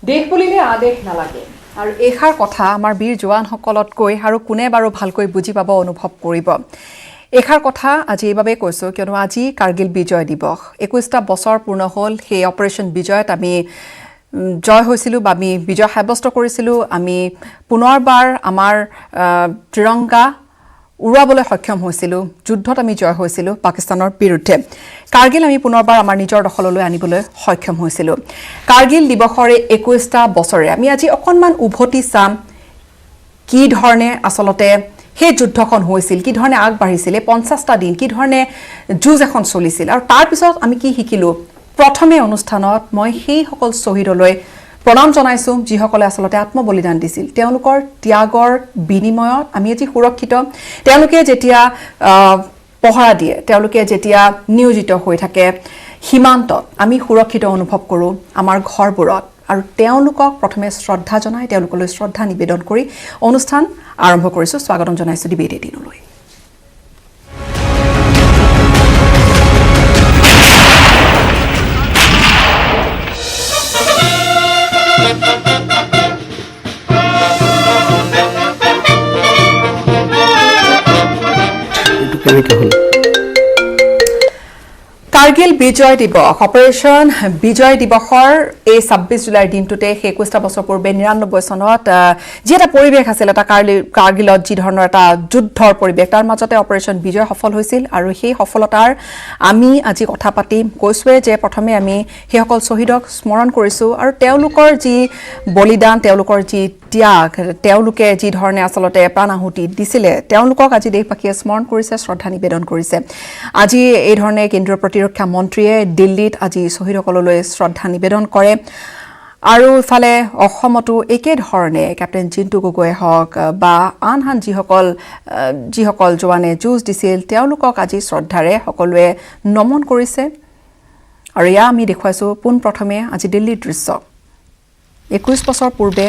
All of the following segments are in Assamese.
দেশ বুলিলে আদেশ নালাগে আৰু এষাৰ কথা আমাৰ বীৰ জোৱানসকলতকৈ আৰু কোনে বাৰু ভালকৈ বুজি পাব অনুভৱ কৰিব এষাৰ কথা আজি এইভাবে কৈছো কিয়নো আজি কাৰ্গিল বিজয় দিৱস 21টা বছৰ পূৰ্ণ হ'ল সেই অপাৰেশ্যন বিজয়ত আমি জয় হৈছিলো বা আমি বিজয় সাব্যস্ত কৰিছিলো আমি পুনৰবাৰ আমাৰ ত্ৰিৰংগা উৰাবলৈ সক্ষম হৈছিলো যুদ্ধত আমি জয় হৈছিলো পাকিস্তানৰ বিৰুদ্ধে কাৰ্গিল আমি পুনৰবাৰ আমাৰ নিজৰ দখললৈ আনিবলৈ সক্ষম হৈছিলো কাৰ্গিল দিৱসৰে 21টা বছৰে আমি আজি অকনমান উভতি চাম কি ধৰণে আসলতে হে যুদ্ধখন হৈছিল কি ধৰণে আগবাঢ়িছিল 50টা দিন কি ধৰণে যুঁজ এখন চলিছিল আৰু তাৰ পিছত আমি কি শিকিলো প্ৰথমে অনুষ্ঠানত মই সেই সকল শহীদলৈ প্ৰণাম জনাইছো যিসকলে আসলতে আত্মবলিদান দিছিল তেওঁলোকৰ ত্যাগৰ বিনিময়ত আমি আজি সুৰক্ষিত তেওঁলোকে যেতিয়া পহৰা দিয়ে তেওঁলোকে যেতিয়া নিয়োজিত হৈ থাকে সীমান্তত আমি সুৰক্ষিত অনুভৱ কৰো আমাৰ ঘৰবোৰত আৰু তেওঁলোকক প্ৰথমে শ্ৰদ্ধা জনাই তেওঁলোকলৈ শ্ৰদ্ধা নিবেদন কৰি অনুষ্ঠান আৰম্ভ কৰিছো স্বাগতম জনাইছো ডিবেট 18 লৈ কাৰ্গিল বিজয় দিৱস অপাৰেশ্যন বিজয় দিৱসৰ এই 26 জুলাইৰ দিনটোতে 21টা বছৰ পূৰ্বে 99 চনত যি এটা পৰিৱেশ আছিল এটা কাৰ্গিলত যি ধৰণৰ এটা যুদ্ধৰ পৰিৱেশ তাৰ মাজতে অপাৰেশ্যন বিজয় সফল হৈছিল আৰু সেই সফলতাৰ আমি আজি কথা পাতিম কৈছোৱে যে প্ৰথমে আমি সেই সকল শহীদক স্মৰণ কৰিছো আৰু তেওঁলোকৰ যি বলিদান তেওঁলোকৰ যি ত্যাগ তেওঁলোকে যি ধৰণে আসলতে প্ৰাণাহুতি দিছিলে তেওঁলোকক আজি দেশবাসীয়ে স্মৰণ কৰিছে শ্ৰদ্ধা নিবেদন কৰিছে আজি এই ধৰণে কেন্দ্ৰীয় প্ৰতিৰক্ষা মন্ত্ৰীয়ে দিল্লীত আজি শহীদসকললৈ শ্ৰদ্ধা নিবেদন কৰে আৰু ইফালে অসমতো একে ধৰণে কেপ্টেইন জিন্তু গগৈ হওক বা আনহান যিসকল জোৱানে যুঁজ দিছিল তেওঁলোকক আজি শ্ৰদ্ধাৰে সকলোৱে নমন কৰিছে আৰু ইয়া আমি দেখুৱাইছো পোন প্ৰথমে আজি দিল্লীৰ দৃশ্য 21 বছৰ পূৰ্বে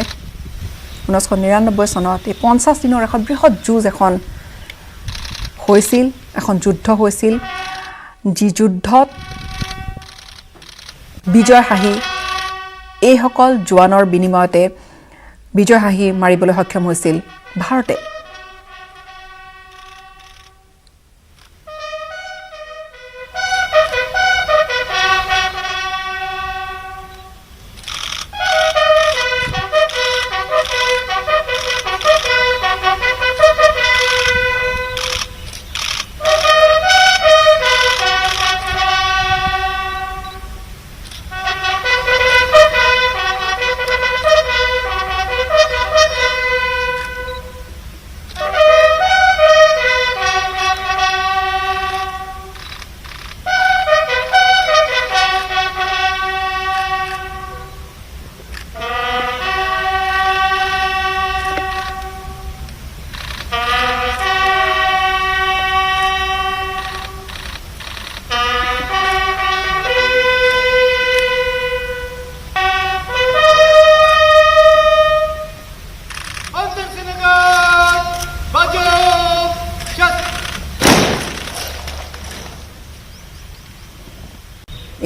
1999 চনত এই 50 দিনৰ এখন বৃহৎ যুঁজ এখন হৈছিল এখন যুদ্ধ হৈছিল যি যুদ্ধত বিজয় হাঁহি এই সকল জোৱানৰ বিনিময়তে বিজয় হাঁহি মাৰিবলৈ সক্ষম হৈছিল ভাৰতে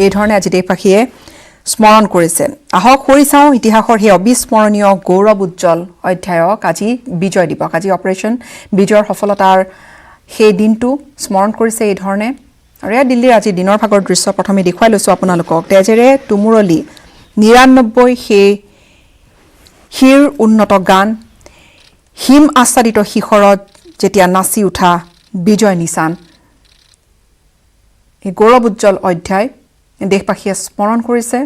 এই ধৰণে আজি দেশবাসীয়ে স্মৰণ কৰিছে আহক কৰি চাওঁ ইতিহাসৰ সেই অবিস্মৰণীয় গৌৰৱ উজ্জ্বল অধ্যায়ক আজি বিজয় দিৱস আজি অপাৰেশ্যন বিজয়ৰ সফলতাৰ সেই দিনটো স্মৰণ কৰিছে এই ধৰণে আৰু এয়া দিল্লীৰ আজি দিনৰ ভাগৰ দৃশ্য প্ৰথমে দেখুৱাই লৈছো আপোনালোকক তেজেৰে তুমুৰলি 99 সেই হিৰ উন্নত গান হিম আচ্ছাদিত শিখৰত যেতিয়া নাচি উঠা বিজয় নিশান এই গৌৰৱ উজ্জ্বল অধ্যায় দেশবাসীয়ে স্মৰণ কৰিছে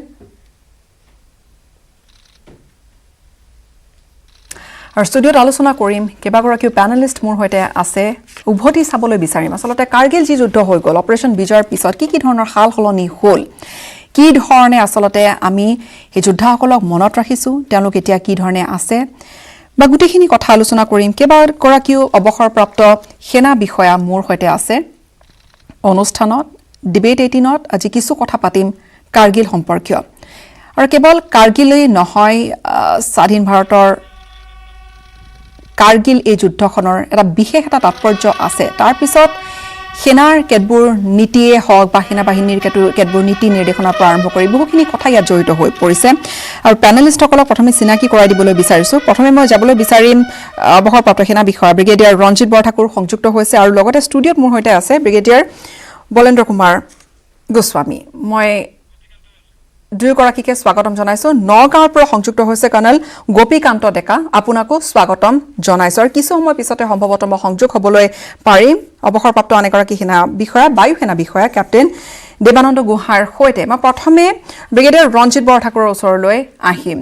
আৰু ষ্টুডিঅ'ত আলোচনা কৰিম কেইবাগৰাকীও পেনেলিষ্ট মোৰ সৈতে আছে উভতি চাবলৈ বিচাৰিম আসলতে কাৰ্গিল যি যুদ্ধ হৈ গ'ল অপাৰেশ্যন বিজয়ৰ পিছত কি ধৰণৰ হাল সলনি হ'ল কি ধৰণে আসলতে আমি এই যোদ্ধাসকলক মনত ৰাখিছো তেওঁলোক এতিয়া কি ধৰণে আছে বা গুটিখিনি কথা আলোচনা কৰিম কেইবাগৰাকীও অৱসৰপ্ৰাপ্ত সেনা বিষয়া মোৰ সৈতে আছে অনুষ্ঠানত ডিবেট 18ত আজি কিছু কথা পাতিম কাৰ্গিল সম্পৰ্কীয় আৰু কেৱল কাৰ্গিলেই নহয় স্বাধীন ভাৰতৰ কাৰ্গিল এই যুদ্ধখনৰ এটা বিশেষ এটা তাৎপৰ্য আছে তাৰ পিছত সেনাৰ কেতবোৰ নীতিয়ে হওক বা সেনা বাহিনীৰ কেতবোৰ নীতি নিৰ্দেশনাৰ পৰা আৰম্ভ কৰি বহুখিনি কথা ইয়াত জড়িত হৈ পৰিছে আৰু পেনেলিষ্টসকলক প্ৰথমে চিনাকি কৰাই দিবলৈ বিচাৰিছোঁ প্ৰথমে মই যাবলৈ বিচাৰিম অৱসৰপ্ৰাপ্ত সেনা বিষয়া ব্ৰিগেডিয়াৰ ৰঞ্জিত বৰঠাকুৰ সংযুক্ত হৈছে আৰু লগতে ষ্টুডিঅ'ত মোৰ সৈতে আছে ব্ৰিগেডিয়াৰ বলেন্দ্ৰ কুমাৰ গোস্বামী মই দুয়োগৰাকীকে স্বাগতম জনাইছোঁ নগাঁৱৰ পৰা সংযুক্ত হৈছে কৰ্ণেল গোপীকান্ত ডেকা আপোনাকো স্বাগতম জনাইছোঁ আৰু কিছু সময় পিছতে সম্ভৱতঃ মই সংযোগ হ'বলৈ পাৰিম অৱসৰপ্ৰাপ্ত আন এগৰাকী সেনা বিষয়া বায়ু সেনা বিষয়া কেপ্টেইন দেৱানন্দ গোহাঁইৰ সৈতে মই প্ৰথমে ব্ৰিগেডিয়াৰ ৰঞ্জিত বৰঠাকুৰৰ ওচৰলৈ আহিম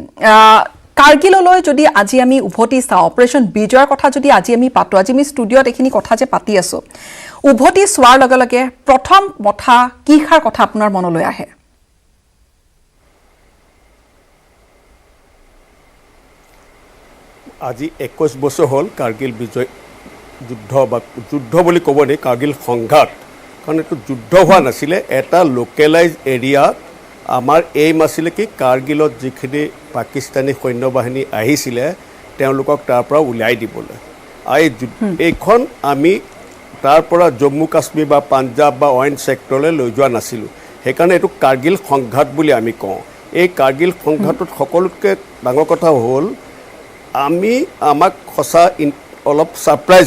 কাৰ্গিললৈ যদি আজি আমি উভতি চাওঁ অপাৰেশ্যন বিজয়ৰ কথা যদি আজি আমি পাতোঁ আজি আমি ষ্টুডিঅ'ত এইখিনি কথা যে পাতি আছোঁ উভতি চোৱাৰ লগে লগে প্ৰথম কথা কিষাৰ কথা আপোনাৰ মনলৈ আহে আজি 21 বছৰ হ'ল কাৰ্গিল বিজয় যুদ্ধ বুলি ক'ব নে কাৰ্গিল সংঘাত কাৰণ এইটো যুদ্ধ হোৱা নাছিলে এটা লোকেলাইজ এৰিয়াত আমাৰ এইম আছিলে কি কাৰ্গিলত যিখিনি পাকিস্তানী সৈন্যবাহিনী আহিছিলে তেওঁলোকক তাৰ পৰা উলিয়াই দিবলৈ এইখন আমি তাৰ পৰা জম্মু কাশ্মীৰ বা পাঞ্জাৱ বা অইন ছেক্টৰলৈ লৈ যোৱা নাছিলোঁ সেইকাৰণে এইটো কাৰ্গিল সংঘাত বুলি আমি কওঁ এই কাৰ্গিল সংঘাতত সকলোতকৈ ডাঙৰ কথা হ'ল আমাক সঁচা অলপ ছাৰপ্ৰাইজ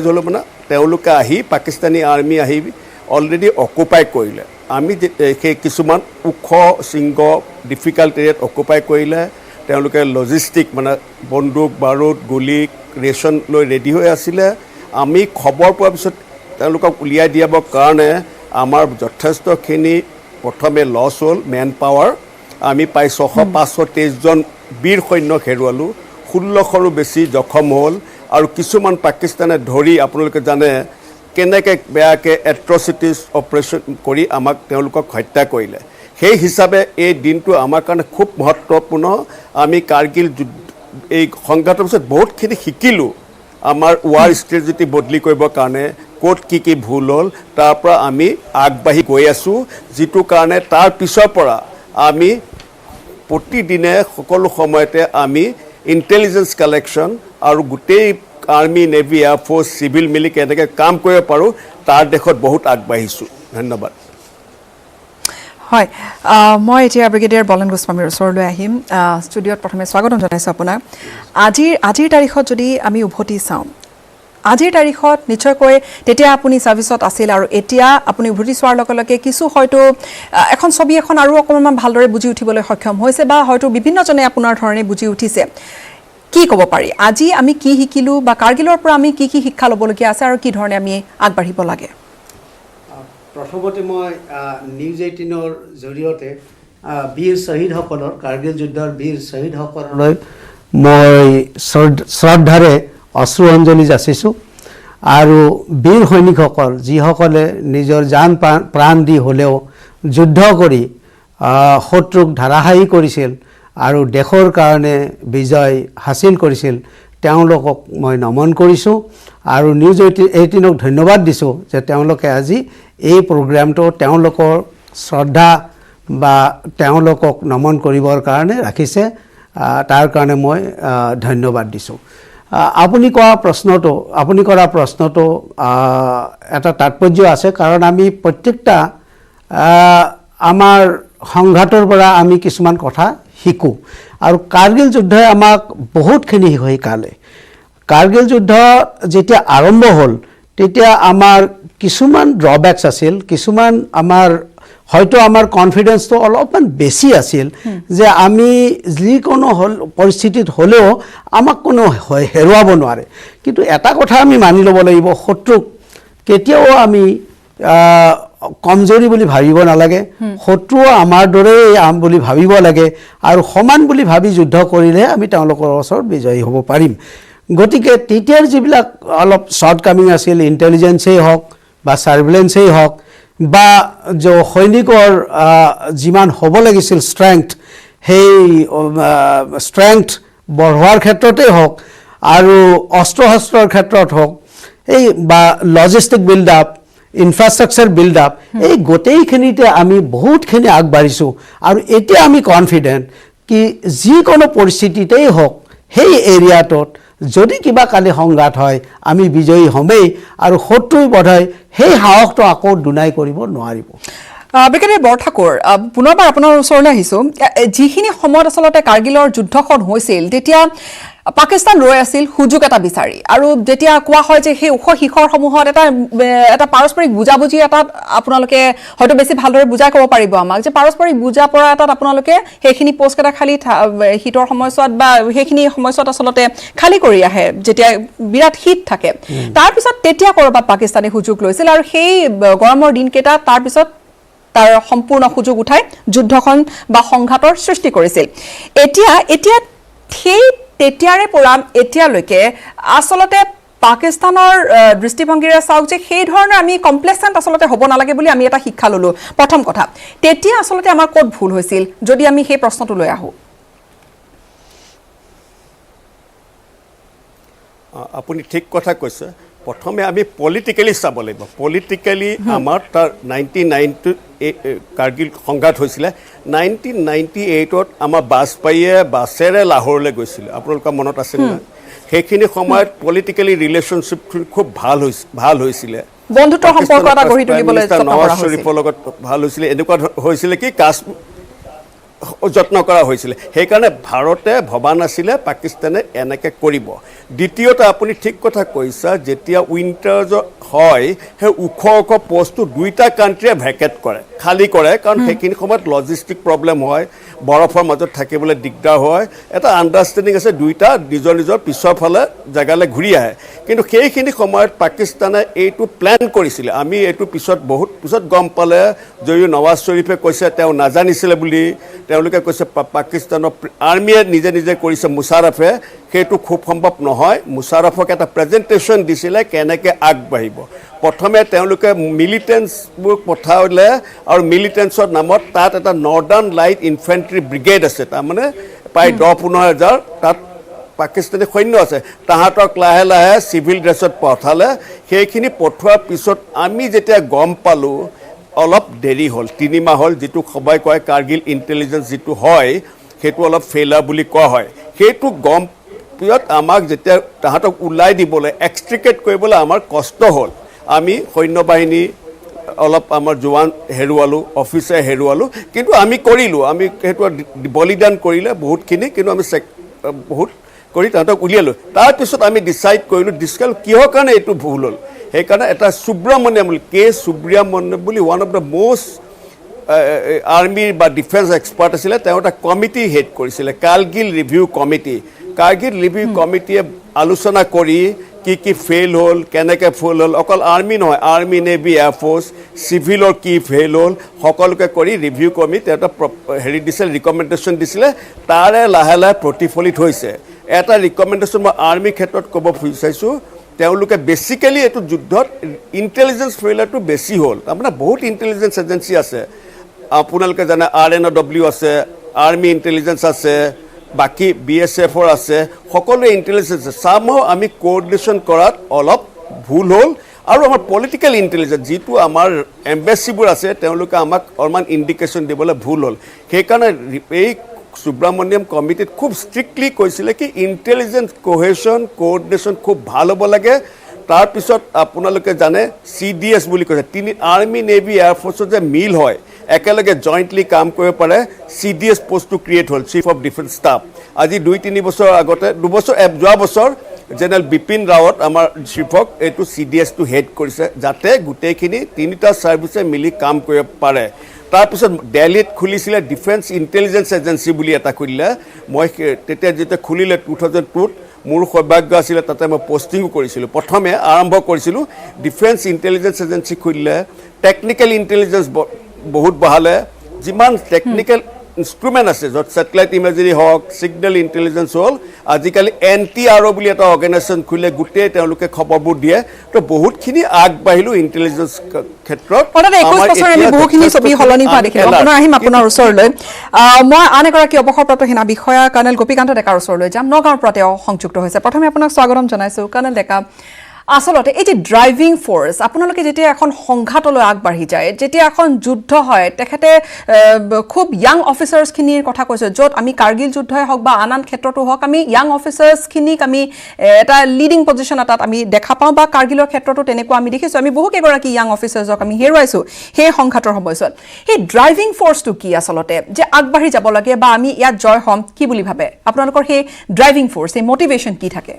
হ'লোঁ মানে তেওঁলোকে আহি পাকিস্তানী আৰ্মি আহি অলৰেডি অকুপাই কৰিলে আমি সেই কিছুমান ওখ শৃংগ ডিফিকাল্ট এৰিয়াত অকুপাই কৰিলে তেওঁলোকে লজিষ্টিক মানে বন্দুক বাৰুদ গুলি ৰেচন লৈ ৰেডি হৈ আছিলে আমি খবৰ পোৱাৰ পিছত তেওঁলোকক উলিয়াই দিয়াবৰ কাৰণে আমাৰ যথেষ্টখিনি প্ৰথমে লছ হ'ল মেন পাৱাৰ আমি প্ৰায় 523জন বীৰ সৈন্যক হেৰুৱালোঁ 1600ৰো বেছি জখম হ'ল আৰু কিছুমান পাকিস্তানে ধৰি আপোনালোকে জানে কেনেকৈ বেয়াকৈ এট্ৰচিটিজ অপাৰেশ্যন কৰি আমাক তেওঁলোকক হত্যা কৰিলে সেই হিচাপে এই দিনটো আমাৰ কাৰণে খুব মহত্বপূৰ্ণ আমি কাৰ্গিল এই সংঘাতৰ পিছত বহুতখিনি শিকিলোঁ আমাৰ ৱাৰ ষ্ট্ৰেটেজি বদলি কৰিবৰ কাৰণে ক'ত কি ভুল হ'ল তাৰ পৰা আমি আগবাঢ়ি গৈ আছোঁ যিটো কাৰণে তাৰ পিছৰ পৰা আমি প্ৰতিদিনে সকলো সময়তে আমি ইণ্টেলিজেন্স কালেকশ্যন আৰু গোটেই army navy air force civil মিলি কেনেকৈ কাম কৰিব পাৰোঁ তাৰ দেশত বহুত আগবাঢ়িছোঁ ধন্যবাদ হয় মই এতিয়া ব্ৰিগেডিয়াৰ বলেন্দ্ৰ গোস্বামীৰ ওচৰলৈ আহিম ষ্টুডিঅ'ত প্ৰথমে স্বাগতম জনাইছোঁ আপোনাক আজিৰ তাৰিখত যদি আমি উভতি চাওঁ আজিৰ তাৰিখত নিশ্চয়কৈ তেতিয়া আপুনি ছাৰ্ভিচত আছিল আৰু এতিয়া আপুনি উভতি চোৱাৰ লগে লগে কিছু হয়তো এখন ছবি এখন আৰু অকণমান ভালদৰে বুজি উঠিবলৈ সক্ষম হৈছে বা হয়তো বিভিন্নজনে আপোনাৰ ধৰণে বুজি উঠিছে কি ক'ব পাৰি আজি আমি কি শিকিলোঁ বা কাৰ্গিলৰ পৰা আমি কি শিক্ষা ল'বলগীয়া আছে আৰু কি ধৰণে আমি আগবাঢ়িব লাগে প্ৰথমতে মই নিউজ 18ৰ জৰিয়তে বীৰ শ্বহীদসকলৰ কাৰ্গিল যুদ্ধৰ বীৰ শ্বহীদসকললৈ মই শ্ৰদ্ধাৰে অশ্ৰু অঞ্জলি যাচিছোঁ আৰু বীৰ সৈনিকসকল যিসকলে নিজৰ জান প্ৰাণ দি হ'লেও যুদ্ধ কৰি শত্ৰুক ধাৰাসায়ী কৰিছিল আৰু দেশৰ কাৰণে বিজয় হাসিল কৰিছিল তেওঁলোকক মই নমন কৰিছোঁ আৰু নিউজ 18ক ধন্যবাদ দিছোঁ যে তেওঁলোকে আজি এই প্ৰগ্ৰামটো তেওঁলোকৰ শ্ৰদ্ধা বা তেওঁলোকক নমন কৰিবৰ কাৰণে ৰাখিছে তাৰ কাৰণে মই ধন্যবাদ দিছোঁ আপুনি কৰা প্ৰশ্নটো এটা তাৎপৰ্য আছে কাৰণ আমি প্ৰত্যেকটা আমাৰ সংঘাতৰ পৰা আমি কিছুমান কথা শিকোঁ আৰু কাৰ্গিল যুদ্ধই আমাক বহুতখিনি শিকালে কাৰ্গিল যুদ্ধ যেতিয়া আৰম্ভ হ'ল তেতিয়া আমাৰ কিছুমান ড্ৰবেক্স আছিল কিছুমান হয়তো আমাৰ কনফিডেন্সটো অলপমান বেছি আছিল যে আমি যিকোনো পৰিস্থিতিত হ'লেও আমাক কোনো হেৰুৱাব নোৱাৰে কিন্তু এটা কথা আমি মানি ল'ব লাগিব শত্ৰুক কেতিয়াও আমি কমজোৰি বুলি ভাবিব নালাগে শত্ৰুও আমাৰ দৰেই বুলি ভাবিব লাগে আৰু সমান বুলি ভাবি যুদ্ধ কৰিলে আমি তেওঁলোকৰ ওচৰত বিজয়ী হ'ব পাৰিম গতিকে তেতিয়াৰ যিবিলাক অলপ শ্বৰ্টকামিং আছিল ইণ্টেলিজেন্সেই হওক বা ছাৰ্ভেলেন্সেই হওক বা সৈনিকৰ যিমান হ'ব লাগিছিল ষ্ট্ৰেংথ সেই ষ্ট্ৰেংথ বঢ়োৱাৰ ক্ষেত্ৰতেই হওক আৰু অস্ত্ৰ শস্ত্ৰৰ ক্ষেত্ৰত হওক এই বা logistic build up infrastructure build up এই গোটেইখিনিতে আমি বহুতখিনি আগবাঢ়িছোঁ আৰু এতিয়া আমি কনফিডেণ্ট কি যিকোনো পৰিস্থিতিতেই হওক সেই এৰিয়াটোত যদি কিবা কালি সংঘাত হয় আমি বিজয়ী হ'মেই আৰু শত্ৰুই বোধহয় সেই সাহসটো আকৌ দুনাই কৰিব নোৱাৰিব ব্ৰিগেডিয়াৰ বৰঠাকুৰ পুনৰবাৰ আপোনাৰ ওচৰলৈ আহিছোঁ যিখিনি সময়ত আচলতে কাৰ্গিলৰ যুদ্ধখন হৈছিল তেতিয়া পাকিস্তান ৰৈ আছিল সুযোগ এটা বিচাৰি আৰু যেতিয়া কোৱা হয় যে সেই ওখ শিখৰসমূহত এটা পাৰস্পৰিক বুজাবুজি এটাত আপোনালোকে হয়তো বেছি ভালদৰে বুজাই ক'ব পাৰিব আমাক যে পাৰস্পৰিক বুজা পৰা এটাত আপোনালোকে সেইখিনি পোষ্টকেইটা খালি শীতৰ সময়ছোৱাত বা সেইখিনি সময়ছোৱাত আচলতে খালী কৰি আহে যেতিয়া বিৰাট শীত থাকে তাৰপিছত তেতিয়া ক'ৰবাত পাকিস্তানে সুযোগ লৈছিল আৰু সেই গৰমৰ দিনকেইটা তাৰপিছত তাৰ সম্পূৰ্ণ সুযোগ উঠাই যুদ্ধখন বা সংঘাতৰ সৃষ্টি কৰিছিল এতিয়া সেই তেতিয়াৰে পৰা এতিয়ালৈকে আচলতে পাকিস্তানৰ দৃষ্টিভংগীৰে চাওক যে সেই ধৰণৰ আমি কমপ্লেচেণ্ট আচলতে হ'ব নালাগে বুলি আমি এটা শিক্ষা ল'লোঁ প্ৰথম কথা তেতিয়া আচলতে আমাৰ ক'ত ভুল হৈছিল যদি আমি সেই প্ৰশ্নটো লৈ আহোঁ আপুনি ঠিক কথা কৈছে প্ৰথমে আমি পলিটিকেলি চাব লাগিব পলিটিকেলি আমাৰ তাৰ 1990 কাৰ্গিল সংঘাত হৈছিলে 1998ত আমাৰ বাজপেয়ীয়ে বাছেৰে লাহোৰলৈ গৈছিলে আপোনালোকৰ মনত আছে নে সেইখিনি সময়ত পলিটিকেলি ৰিলেশ্যনশ্বিপ খুব ভাল হৈছিলে বন্ধুত্বৰ সম্পৰ্ক এটা গঢ়ি তুলিবলৈ নৱাজ শ্বৰীফৰ লগত ভাল হৈছিলে এনেকুৱা হৈছিলে কি কাশ্মীৰ যত্ন কৰা হৈছিলে সেইকাৰণে ভাৰতে ভবা নাছিলে পাকিস্তানে এনেকৈ কৰিব দ্বিতীয়তে আপুনি ঠিক কথা কৈছা যেতিয়া উইণ্টাৰ হয় সেই ওখ পষ্টটো দুইটা কাণ্ট্ৰিয়ে ভেকেট কৰে খালী কৰে কাৰণ সেইখিনি সময়ত লজিষ্টিক প্ৰব্লেম হয় বৰফৰ মাজত থাকিবলৈ দিগদাৰ হয় এটা আণ্ডাৰষ্টেণ্ডিং আছে দুইটা নিজৰ নিজৰ পিছৰ ফালে জেগালৈ ঘূৰি আহে কিন্তু সেইখিনি সময়ত পাকিস্তানে এইটো প্লেন কৰিছিলে আমি এইটো বহুত পিছত গম পালে যদিও নৱাজ শ্বৰীফে কৈছে তেওঁ নাজানিছিলে বুলি তেওঁলোকে কৈছে পাকিস্তানৰ আৰ্মিয়ে নিজে কৰিছে মুছাৰফে সেইটো খুব সম্ভৱ নহয় মুছাৰফক এটা প্ৰেজেণ্টেশ্যন দিছিলে কেনেকৈ আগবাঢ়িব প্ৰথমে তেওঁলোকে মিলিটেন্টছবোৰ পঠালে আৰু মিলিটেন্টছৰ নামত তাত এটা নৰ্দাৰ্ণ লাইট ইনফেণ্ট্ৰি ব্ৰিগেড আছে তাৰমানে প্ৰায় 10-15,000 তাত পাকিস্তানী সৈন্য আছে তাহাঁতক লাহে লাহে চিভিল ড্ৰেছত পঠালে সেইখিনি পঠোৱাৰ পিছত আমি যেতিয়া গম পালোঁ অলপ দেৰি হ'ল 3 মাহ হ'ল যিটো সবাই কয় কাৰ্গিল ইণ্টেলিজেঞ্চ যিটো হয় সেইটো অলপ ফেইলাৰ বুলি কোৱা হয় সেইটো গম পিছত আমাক যেতিয়া তাহাঁতক ওলাই দিবলৈ এক্সট্ৰিকেট কৰিবলৈ আমাৰ কষ্ট হ'ল আমি সৈন্যবাহিনী অলপ আমাৰ জোৱান হেৰুৱালোঁ অফিচাৰ হেৰুৱালোঁ কিন্তু আমি কৰিলোঁ আমি সেইটো বলিদান কৰিলে বহুতখিনি কিন্তু আমি বহুত কৰি তাহাঁতক উলিয়ালোঁ তাৰপিছত আমি ডিচাইড কৰিলোঁ কিহৰ কাৰণে এইটো ভুল হ'ল সেইকাৰণে এটা সুব্ৰমণ্যম বুলি সুব্ৰমণ্যম বুলি ওৱান অফ দ্য মষ্ট আৰ্মিৰ বা ডিফেন্স এক্সপাৰ্ট আছিলে তেওঁ এটা কমিটি হেড কৰিছিলে কাৰ্গিল ৰিভিউ কমিটিয়ে আলোচনা কৰি কি ফেইল হ'ল কেনেকৈ ফেইল হ'ল অকল আৰ্মি নহয় আৰ্মি নেভি এয়াৰফ'ৰ্চ চিভিলৰ কি ফেইল হ'ল সকলোকে কৰি ৰিভিউ কমিটি এটা দিছিলে ৰিকমেণ্ডেশ্যন দিছিলে তাৰে লাহে লাহে প্ৰতিফলিত হৈছে এটা ৰিকমেণ্ডেশ্যন মই আৰ্মিৰ ক্ষেত্ৰত ক'ব বিচাৰিছোঁ তেওঁলোকে বেছিকেলি এইটো যুদ্ধত ইণ্টেলিজেঞ্চ ফেইলাৰটো বেছি হ'ল তাৰমানে বহুত ইণ্টেলিজেঞ্চ এজেঞ্চি আছে আপোনালোকে জানে RNW আছে আৰ্মি ইণ্টেলিজেঞ্চ আছে বাকী BSFৰ আছে সকলোৱে ইণ্টেলিজেঞ্চ চামো আমি কোঅৰ্ডিনেশ্যন কৰাত অলপ ভুল হ'ল আৰু আমাৰ পলিটিকেল ইণ্টেলিজেঞ্চ যিটো আমাৰ এম্বেচিবোৰ আছে তেওঁলোকে আমাক অলপমান ইণ্ডিকেশ্যন দিবলৈ ভুল হ'ল সেইকাৰণে এই সুব্ৰমণ্যম কমিটিত খুব ষ্ট্ৰিক্টলি কৈছিলে কি ইণ্টেলিজেঞ্চ কোহেশ্যন কোঅৰ্ডিনেশ্যন খুব ভাল হ'ব লাগে তাৰপিছত আপোনালোকে জানে CDS বুলি কৈছে আৰ্মি নেভি এয়াৰফ'ৰ্চৰ যে মিল হয় একেলগে জইণ্টলি কাম কৰিব পাৰে CDS পষ্টটো ক্ৰিয়েট হ'ল চিফ অফ ডিফেন্স ষ্টাফ আজি 2-3 বছৰ আগতে যোৱা বছৰ জেনেৰেল বিপিন ৰাৱত আমাৰ চিফক এইটো CDSটো হেড কৰিছে যাতে গোটেইখিনি 3টা ছাৰ্ভিচে মিলি কাম কৰিব পাৰে তাৰপিছত দিল্লীত খুলিছিলে ডিফেন্স ইণ্টেলিজেঞ্চ এজেঞ্চি বুলি এটা খুলিলে মই তেতিয়া যেতিয়া খুলিলে 2002ত মোৰ সৌভাগ্য আছিলে তাতে মই পষ্টিঙো কৰিছিলোঁ প্ৰথমে আৰম্ভ কৰিছিলোঁ ডিফেন্স ইণ্টেলিজেঞ্চ এজেঞ্চি খুলিলে টেকনিকেল ইণ্টেলিজেঞ্চ বহুত বহালে যিমান টেকনিকেল ইনষ্ট্ৰুমেণ্ট আছে য'ত ছেটেলাইট ইমেজাৰী হওক ছিগনেল ইণ্টেলিজেঞ্চ হ'ল আজিকালি NTRO বুলি এটা অৰ্গেনাইজেশ্যন খুলিলে গোটেই তেওঁলোকে খবৰবোৰ দিয়ে তো বহুতখিনি আগবাঢ়িলোঁ ইণ্টেলিজেঞ্চ ক্ষেত্ৰত বহুখিনি ছবি সলনি হোৱা দেখিলোঁ আপোনাৰ আহিম আপোনাৰ ওচৰলৈ মই আন এগৰাকী অৱসৰপ্ৰাপ্ত সেনা বিষয়া কৰ্ণেল গোপীকান্ত ডেকাৰ ওচৰলৈ যাম নগাঁৱৰ পৰা তেওঁ সংযুক্ত হৈছে প্ৰথমে আপোনাক স্বাগতম জনাইছোঁ কৰ্ণেল ডেকা আচলতে এই যে ড্ৰাইভিং ফ'ৰ্চ আপোনালোকে যেতিয়া এখন সংঘাতলৈ আগবাঢ়ি যায় যেতিয়া এখন যুদ্ধ হয় তেখেতে খুব ইয়াং অফিচাৰ্ছখিনিৰ কথা কৈছে য'ত আমি কাৰ্গিল যুদ্ধই হওক বা আন ক্ষেত্ৰতো হওক আমি ইয়াং অফিচাৰ্ছখিনিক আমি এটা লিডিং পজিশ্যন এটাত আমি দেখা পাওঁ বা কাৰ্গিলৰ ক্ষেত্ৰতো তেনেকুৱা আমি দেখিছোঁ আমি বহুকেইগৰাকী ইয়াং অফিচাৰ্ছক আমি হেৰুৱাইছোঁ সেই সংঘাতৰ সময়ছোৱাত সেই ড্ৰাইভিং ফ'ৰ্চটো কি আচলতে যে আগবাঢ়ি যাব লাগে বা আমি ইয়াত জয় হ'ম কি বুলি ভাবে আপোনালোকৰ সেই ড্ৰাইভিং ফ'ৰ্চ সেই মটিভেশ্যন কি থাকে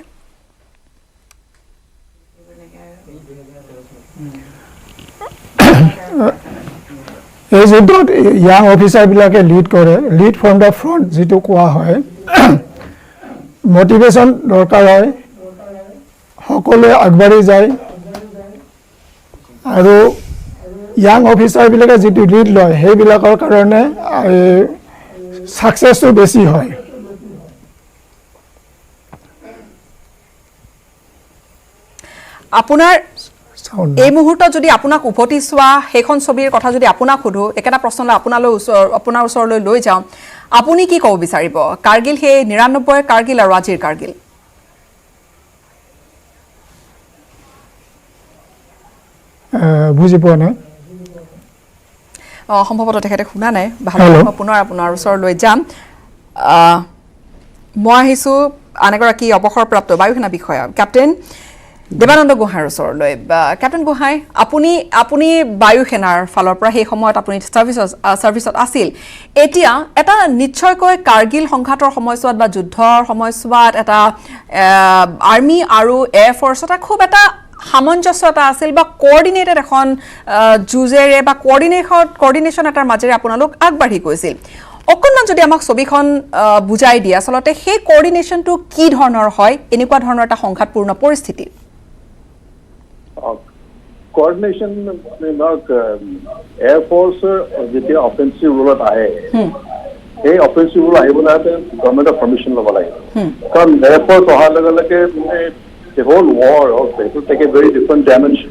এই যুদ্ধত ইয়াং অফিচাৰবিলাকে লিড কৰে লিড ফ্ৰম দ্য ফ্ৰণ্ট যিটো কোৱা হয় মটিভেশ্যন দৰকাৰ হয় সকলোৱে আগবাঢ়ি যায় আৰু ইয়াং অফিচাৰবিলাকে যিটো লিড লয় সেইবিলাকৰ কাৰণে ছাকচেছটো বেছি হয় আপোনাৰ এই মুহূৰ্তত যদি আপোনাক উভতি চোৱা সেইখন ছবিৰ কথা যদি আপোনাক সোধো একেটা প্ৰশ্নলৈ আপোনাৰ ওচৰলৈ লৈ যাওঁ আপুনি কি ক'ব বিচাৰিব কাৰ্গিল সেই ৯৯ কাৰ্গিল আৰু আজিৰ কাৰ্গিল বুজি পোৱা নাই সম্ভৱতঃ তেখেতে শুনা নাই ভাল পুনৰ আপোনাৰ ওচৰলৈ যাম মই আহিছোঁ আন এগৰাকী অৱসৰপ্ৰাপ্ত বায়ুসেনা বিষয়া কেপ্টেইন দেৱানন্দ গোহাঁইৰ ওচৰলৈ কেপ্টেইন গোহাঁই আপুনি বায়ুসেনাৰ ফালৰ পৰা সেই সময়ত আপুনি ছাৰ্ভিচত আছিল এতিয়া এটা নিশ্চয়কৈ কাৰ্গিল সংঘাতৰ সময়ছোৱাত বা যুদ্ধৰ সময়ছোৱাত এটা আৰ্মি আৰু এয়াৰ ফ'ৰ্চ এটা খুব এটা সামঞ্জস্য এটা আছিল বা কোঅৰ্ডিনেটেড এখন যুঁজেৰে বা কোঅৰ্ডিনেশ্যন এটাৰ মাজেৰে আপোনালোক আগবাঢ়ি গৈছিল অকণমান যদি আমাক ছবিখন বুজাই দিয়ে আচলতে সেই কোঅৰ্ডিনেশ্যনটো কি ধৰণৰ হয় এনেকুৱা ধৰণৰ এটা সংঘাতপূৰ্ণ পৰিস্থিতি কোঅৰ্ডিনেশ্যন এয়াৰ ফ'ৰ্চৰ যেতিয়া অফেন্সিভ ৰোলত আহে সেই অফেন্সিভ ৰোল আহিবলৈ গভৰ্ণমেণ্টৰ পাৰ্মিশ্যন ল'ব লাগে কাৰণ এয়াৰ ফ'ৰ্চ অহাৰ লগে লগে the whole war also, it will take a very different dimension.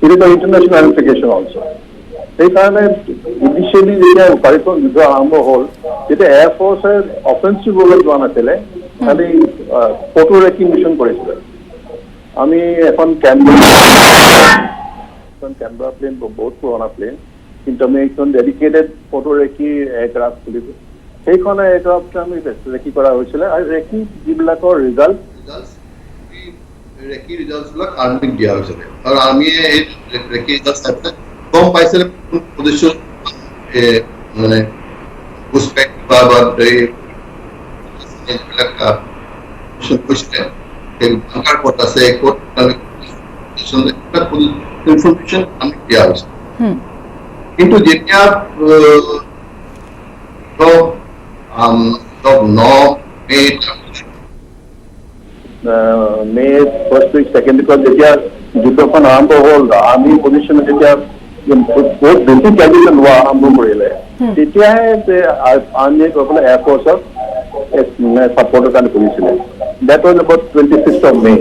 It is an international ramification also. সেইকাৰণে ইনিচিয়েলি যেতিয়া কাৰ্গিল যুদ্ধ আৰম্ভ হ'ল তেতিয়া এয়াৰ ফ'ৰ্চে অফেন্সিভ ৰোলত যোৱা নাছিলে খালি ফটো ৰেকিং মিছন কৰিছিলে আমি এখন কেমেৰা প্লেন বহুত পুৰণা প্লেন কিন্তু আমি এখন ডেডিকেটেড ফটো ৰেকি এয়াৰক্ৰাফ্ট খুলিছোঁ সেইখন এয়াৰক্ৰাফ্ট আমি ৰেকি কৰা হৈছিলে আৰু ৰেকি যিবিলাকৰ ৰিজাল্ট ৰেকি ৰিজাল্টবিলাক আৰ্মিক দিয়া হৈছিলে আৰু আৰ্মিয়ে এই ৰেকি ৰিজাল্ট চাই গম পাইছিলে কোন পজিশ্যন মানে পুষ্পেক্ট বা এইবিলাক কৈছিলে বাংকাৰ ক'ত আছে ক'ত ইনফৰমেশ্যন আমি দিয়া হৈছে কিন্তু যেতিয়া মে ফাৰ্ষ্ট উইক ছেকেণ্ড উইকত যেতিয়া যুদ্ধখন আৰম্ভ হ'ল আৰ্মি পজিশ্যনে যেতিয়া বহুত বেছি কেজুৱেল লোৱা আৰম্ভ কৰিলে তেতিয়াহে আৰ্মিয়ে গৈ পেলাই এয়াৰ ফ'ৰ্চক ছাপৰ্টৰ কাৰণে কৰিছিলে that was about 26th of May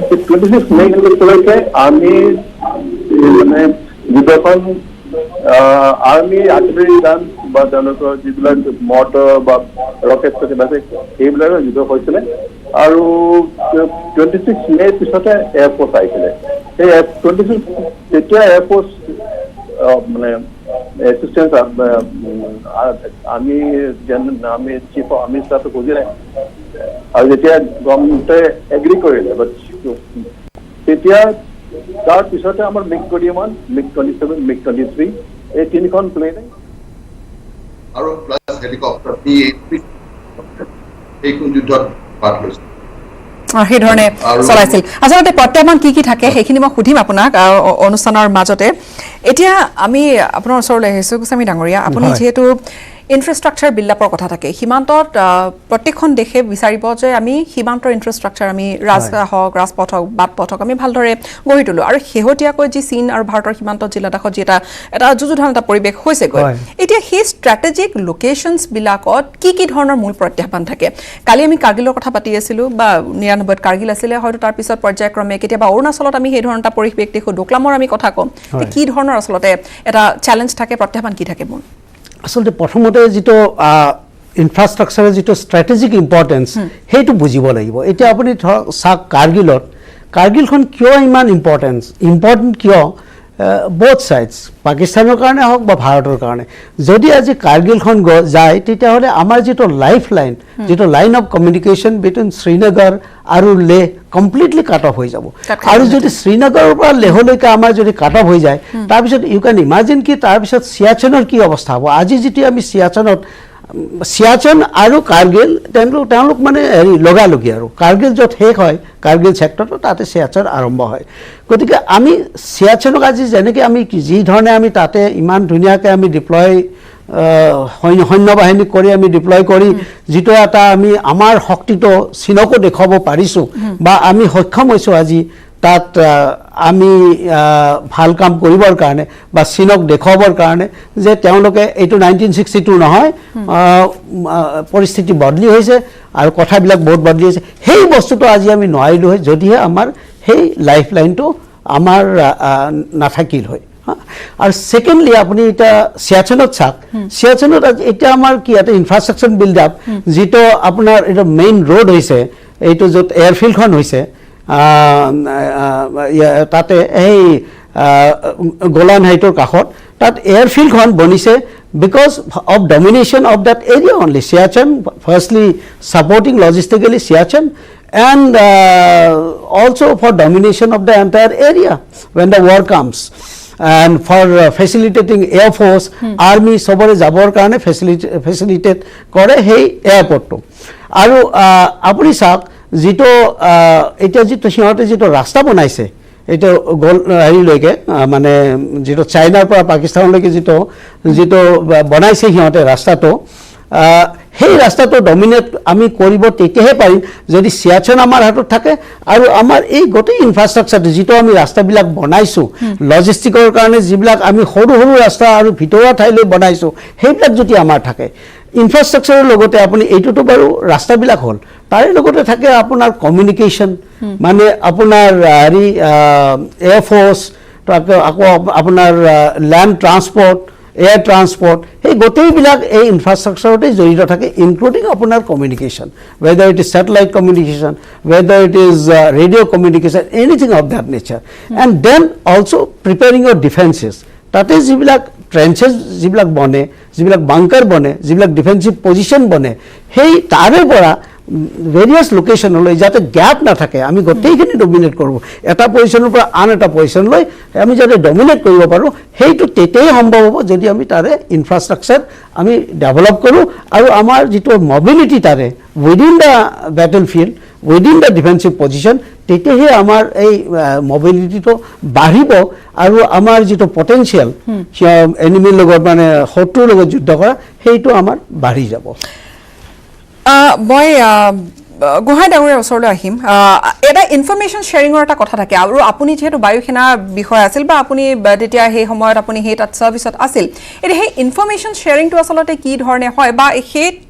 26th May লৈকে আৰ্মি মানে যুদ্ধখন আৰ্মি আৰ্টিলাৰী গান বা তেওঁলোকৰ যিবিলাক মৰ্টাৰ বা ৰকেট চকেট আছে সেইবিলাকৰ যুদ্ধ হৈছিলে আৰু 26 May পিছতে এয়াৰ ফ'ৰ্চ আহিছিলে সেই 26 তেতিয়া এয়াৰ ফ'ৰ্চ মানে এছিষ্টেঞ্চ আমি চিফ অফ আৰ্মি ষ্টাফে বুজিলে আৰু যেতিয়া গভৰ্ণমেণ্টে এগ্ৰি কৰিলে তেতিয়া তাৰ পিছতে আমাৰ মিগ 21 মিগ 27 মিগ 23 এই তিনিখন প্লেনে আৰু প্লাছ হেলিকপ্টাৰ এইখন যুদ্ধত পাৰ্ট লৈছে সেই ধৰণে চলাইছিল আচলতে প্ৰত্যাহ্বান কি কি থাকে সেইখিনি মই সুধিম আপোনাক অনুষ্ঠানৰ মাজতে এতিয়া আমি আপোনাৰ ওচৰলৈ আহিছোঁ গোস্বামী ডাঙৰীয়া আপুনি যিহেতু ইনফ্ৰাষ্ট্ৰাকচাৰ বিল্ডআপৰ কথা থাকে সীমান্তত প্ৰত্যেকখন দেশে বিচাৰিব যে আমি সীমান্তৰ ইনফ্ৰাষ্ট্ৰাকচাৰ আমি ৰাস্তা হওক ৰাজপথ হওক বাটপথ হওক আমি ভালদৰে গঢ়ি তোলোঁ আৰু শেহতীয়াকৈ যি চীন আৰু ভাৰতৰ সীমান্ত জিলাডোখৰত যি এটা যুঁজুধান এটা পৰিৱেশ হৈছেগৈ এতিয়া সেই ষ্ট্ৰেটেজিক লোকেশ্যনছবিলাকত কি ধৰণৰ মূল প্ৰত্যাহ্বান থাকে কালি আমি কাৰ্গিলৰ কথা পাতি আছিলোঁ বা ৯৯ত কাৰ্গিল আছিলে হয়তো তাৰপিছত পৰ্যায়ক্ৰমে কেতিয়াবা অৰুণাচলত আমি সেই ধৰণৰ এটা পৰিৱেশ দেখোঁ ডোকলামৰ আমি কথা কওঁ কি ধৰণৰ আচলতে এটা চেলেঞ্জ থাকে প্ৰত্যাহ্বান কি থাকে মূল আচলতে প্ৰথমতে যিটো ইনফ্ৰাষ্ট্ৰাকচাৰৰ যিটো ষ্ট্ৰেটেজিক ইম্পৰ্টেঞ্চ সেইটো বুজিব লাগিব এতিয়া আপুনি ধৰক চাওক কাৰ্গিলত কাৰ্গিলখন কিয় ইমান ইম্পৰ্টেণ্ট কিয় বোথ ছাইডছ পাকিস্তানৰ কাৰণে হওক বা ভাৰতৰ কাৰণে যদি আজি কাৰ্গিলখন যায় তেতিয়াহ'লে আমাৰ যিটো লাইফ লাইন যিটো line of communication between Srinagar আৰু লেহ কমপ্লিটলি কাট অফ হৈ যাব আৰু যদি শ্ৰীনগৰৰ পৰা লেহলৈকে আমাৰ যদি কাট অফ হৈ যায় তাৰপিছত ইউ কেন ইমাজিন কি তাৰপিছত চিয়াচেনৰ কি অৱস্থা হ'ব আজি যেতিয়া আমি চিয়াচেন আৰু কাৰ্গিল তেওঁলোক মানে হেৰি লগালগি আৰু কাৰ্গিল য'ত শেষ হয় কাৰ্গিল ছেক্টৰটো তাতে চিয়াচেন আৰম্ভ হয় গতিকে আমি চিয়াচেনক আজি যেনেকৈ আমি যি ধৰণে আমি তাতে ইমান ধুনীয়াকৈ আমি ডিপ্লয় সৈন্য বাহিনী কৰি আমি ডিপ্লয় কৰি যিটো এটা আমি আমাৰ শক্তিটো চীনকো দেখুৱাব পাৰিছোঁ বা আমি সক্ষম হৈছোঁ আজি তাত আমি ভাল কাম কৰিবৰ কাৰণে বা চীনক দেখুৱাবৰ কাৰণে যে তেওঁলোকে এইটো 1962 নহয় পৰিস্থিতি বদলি হৈছে আৰু কথাবিলাক বহুত বদলি হৈছে সেই বস্তুটো আজি আমি নোৱাৰিলোঁ হয় যদিহে আমাৰ সেই লাইফ লাইনটো আমাৰ নাথাকিল হয় আৰু ছেকেণ্ডলি আপুনি এতিয়া চিয়াচেনত চাওক চিয়াচেনত এতিয়া আমাৰ কি এটা ইনফ্ৰাষ্ট্ৰাকচাৰ বিল্ড আপ যিটো আপোনাৰ এইটো মেইন ৰোড হৈছে এইটো য'ত এয়াৰফিল্ডখন হৈছে তাতে সেই গোলান হাইটৰ কাষত তাত এয়াৰফিল্ডখন বনিছে because of domination of that area only Siachen firstly supporting logistically Siachen and also for domination of the entire area when the war comes and for facilitating air force army sobore jabor karone facilitate kore hei airport to aru apuni sak jito eta jito sihote jito rasta banaise এটা হেৰি লৈকে মানে যেটো চাইনাৰ পৰা পাকিস্তানলৈকে যেটো বনাইছে সিহঁতে ৰাস্তাটো সেই ৰাস্তাটো ডমিনেট আমি কৰিব তেতিয়াহে পাৰিম যদি চিয়াচেন আমাৰ হাতত থাকে আৰু আমাৰ এই গোটেই ইনফ্ৰাষ্ট্ৰাকচাৰটো যেটো আমি ৰাস্তাবিলাক বনাইছো লজিষ্টিকৰ কাৰণে যিবিলাক আমি সৰু সৰু ৰাস্তা আৰু ভিতৰুৱা ঠাইলৈ বনাইছো সেইবিলাক যদি আমাৰ থাকে ইনফ্ৰাষ্ট্ৰাকচাৰৰ লগতে আপুনি এইটোতো বাৰু ৰাস্তাবিলাক হ'ল তাৰে লগতে থাকে আপোনাৰ কমিউনিকেশ্যন মানে আপোনাৰ হেৰি এয়াৰ ফ'ৰ্চ আকৌ আপোনাৰ লেণ্ড ট্ৰান্সপৰ্ট এয়াৰ ট্ৰান্সপৰ্ট সেই গোটেইবিলাক এই ইনফ্ৰাষ্ট্ৰাকচাৰতে জড়িত থাকে ইনক্লুডিং আপোনাৰ communication whether it is satellite communication whether it is radio communication anything of that nature and then also preparing your defenses তাতে যিবিলাক ট্ৰেঞ্চেছ যিবিলাক বনে যিবিলাক বাংকাৰ বনে যিবিলাক ডিফেন্সিভ পজিশ্যন বনে সেই তাৰে পৰা ভেৰিয়াছ লোকেশ্যনলৈ যাতে গ্যাপ নাথাকে আমি গোটেইখিনি ডমিনেট কৰোঁ এটা পজিশ্যনৰ পৰা আন এটা পজিশ্যনলৈ আমি যাতে ডমিনেট কৰিব পাৰোঁ সেইটো তেতিয়াই সম্ভৱ হ'ব যদি আমি তাৰে ইনফ্ৰাষ্ট্ৰাকচাৰ আমি ডেভেলপ কৰোঁ আৰু আমাৰ যিটো মবিলিটি তাৰে within the battle field within the defensive position তেতিয়াহে আমাৰ এই মবিলিটিটো বাঢ়িব আৰু আমাৰ যিটো পটেঞ্চিয়েল এনিমিৰ লগত মানে শত্ৰুৰ লগত যুদ্ধ কৰা সেইটো আমাৰ বাঢ়ি যাব মই গোহাঁই ডাঙৰীয়াৰ ওচৰলৈ আহিম এটা ইনফৰমেশ্যন শ্বেয়াৰিঙৰ এটা কথা থাকে আৰু আপুনি যিহেতু বায়ু সেনাৰ বিষয় আছিল বা আপুনি তেতিয়া সেই সময়ত আপুনি সেই তাত ছাৰ্ভিচত আছিল এতিয়া সেই ইনফৰমেশ্যন শ্বেয়াৰিংটো আচলতে কি ধৰণে হয় বা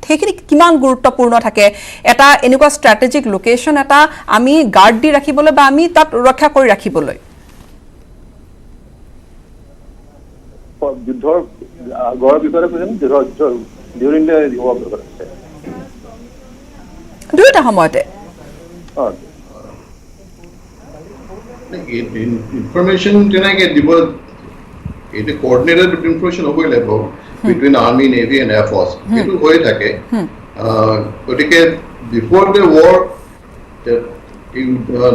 সেইখিনি কিমান গুৰুত্বপূৰ্ণ থাকে এটা এনেকুৱা ষ্ট্ৰেটেজিক লোকেশ্যন এটা আমি গাৰ্ড দি ৰাখিবলৈ বা আমি তাত ৰক্ষা কৰি ৰাখিবলৈ যুদ্ধৰ আগৰ বিষয়ে কৈছে ডিউৰিং দ্য ৱাৰ বিষয়ে দুইটা সময়তে ইনফৰমেশ্যন তেনেকৈ দিব এইটো কোঅৰ্ডিনেটেড ইনফৰমেশ্যন হ'বই লাগিব between army navy and air force সেইটো হৈ থাকে গতিকে before the war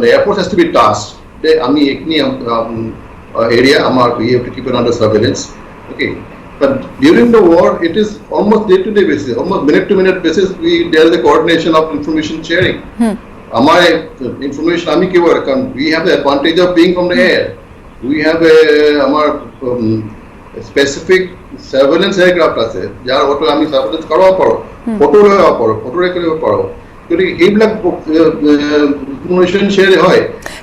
air force has to be tasked যে আমি এইখিনি এৰিয়া আমাৰ we have to keep it under surveillance okay But during the war, it is almost day-to-day basis, almost minute-to-minute basis. There is a coordination of information sharing. Our information, we have the advantage of being from the air. We have our specific surveillance aircraft. Jar auto, surveillance karo paro, photo record paro. এইবিলাক ইনফৰমেশ্যন শ্বেয়াৰ হয়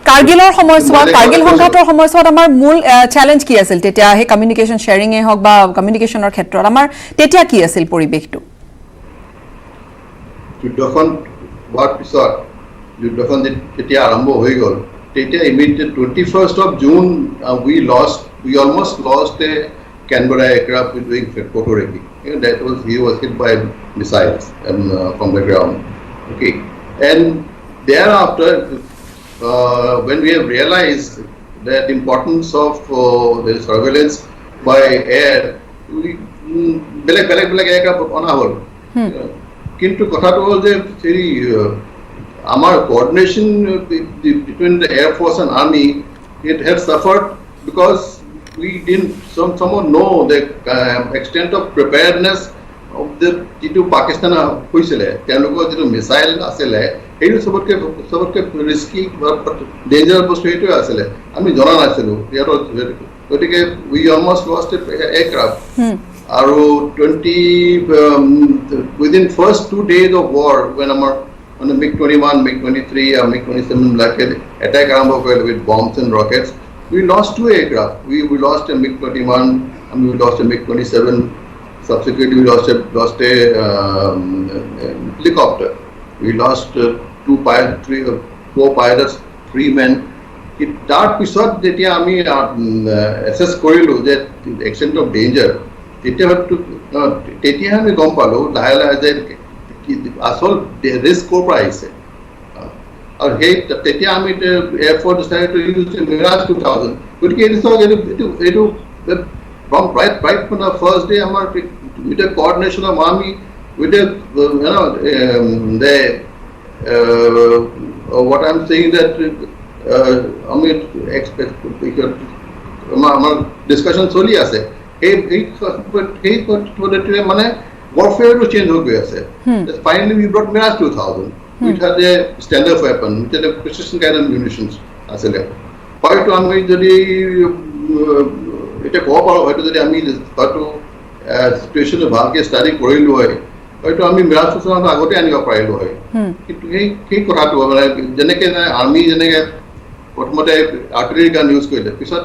কাৰ্গিলৰ সময়ছোৱাত কাৰ্গিল সংঘাতৰ সময়ছোৱাত আমাৰ মূল চেলেঞ্জ কি আছিল তেতিয়া সেই কমিউনিকেশ্যন শ্বেয়াৰিঙে হওক বা কমিউনিকেশ্যনৰ ক্ষেত্ৰত আমাৰ তেতিয়া কি আছিল পৰিৱেশটো যুদ্ধখন হোৱাৰ পিছত যুদ্ধখন যেতিয়া আৰম্ভ হৈ গ'ল তেতিয়া immediate 21st of June we almost lost a Canberra aircraft doing photography. He was hit by missiles from the ground. Okay, and thereafter when we have realized that importance of the surveillance by air, we বেলেগ aircraft অনা হ'ল কিন্তু কথাটো হ'ল যে হেৰি আমাৰ coordination between the Air Force and Army, it had suffered because we didn't somehow know the extent of preparedness of the যিটো পাকিস্তান হৈছিলে তেওঁলোকৰ যিটো মিছাইল আছিলে সেইটো সবতকে ৰিস্কি ডেঞ্জাৰাছ বস্তু সেইটোৱে আছিলে আমি জনা নাছিলোঁ গতিকে we almost lost an aircraft আৰু within first 2 days of war when our on the MiG-21, MiG-23 or MiG-27 like attack around with bombs and rockets, we lost 2 aircraft. We lost a MiG-21 and we lost a MiG-27. Subsequently, we lost a helicopter. We lost 2 pilots, 4 pilots, 3 men. That পিছত যেতিয়া আমি assess কৰিলোঁ যে the extent of danger, তেতিয়া আমি গম পালোঁ লাহে লাহে যে আসল ৰিস্ক ক'ৰ পৰা আহিছে আৰু সেই তেতিয়া আমি air force decide to use mirage 2000 গতিকে এইটো from right from the first day আমাৰ with the coordination of army with the what I'm saying that আমি আমাৰ ডিসকাশন চলি আছে এই মানে warfare to change ho gaya ase. Finally we brought Mirage 2000 which had a standard weapon which had a precision guided munitions asile hoyto ami jodi eta ko paro hoyto jodi ami hoyto situation e bhalke study korilu hoy hoyto ami Mirage 2000 agote aniba parilu hoy kintu ei kotha to mane jeneke army jeneke prothomote artillery gun use korile pisot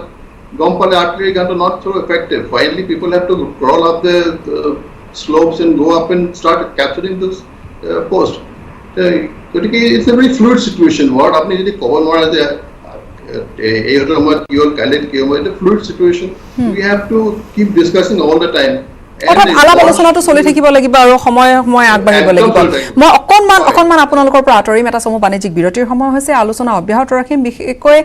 gom pale artillery gun not so effective. Finally people have to crawl up the slopes and go up and start capturing this post. It's a very fluid situation. What apni jodi cover mara je ei hoto amar ki hol kalet ki hol it's a fluid situation. We have to keep discussing all the time. আলাপ আলোচনাটো চলি থাকিব লাগিব আৰু সময় আগবাঢ়িব লাগিব মই অকণমান আপোনালোকৰ পৰা আঁতৰিম এটা সময় বাণিজ্যিক বিৰতিৰ সময় হৈছে আলোচনা অব্যাহত ৰাখিম বিশেষকৈ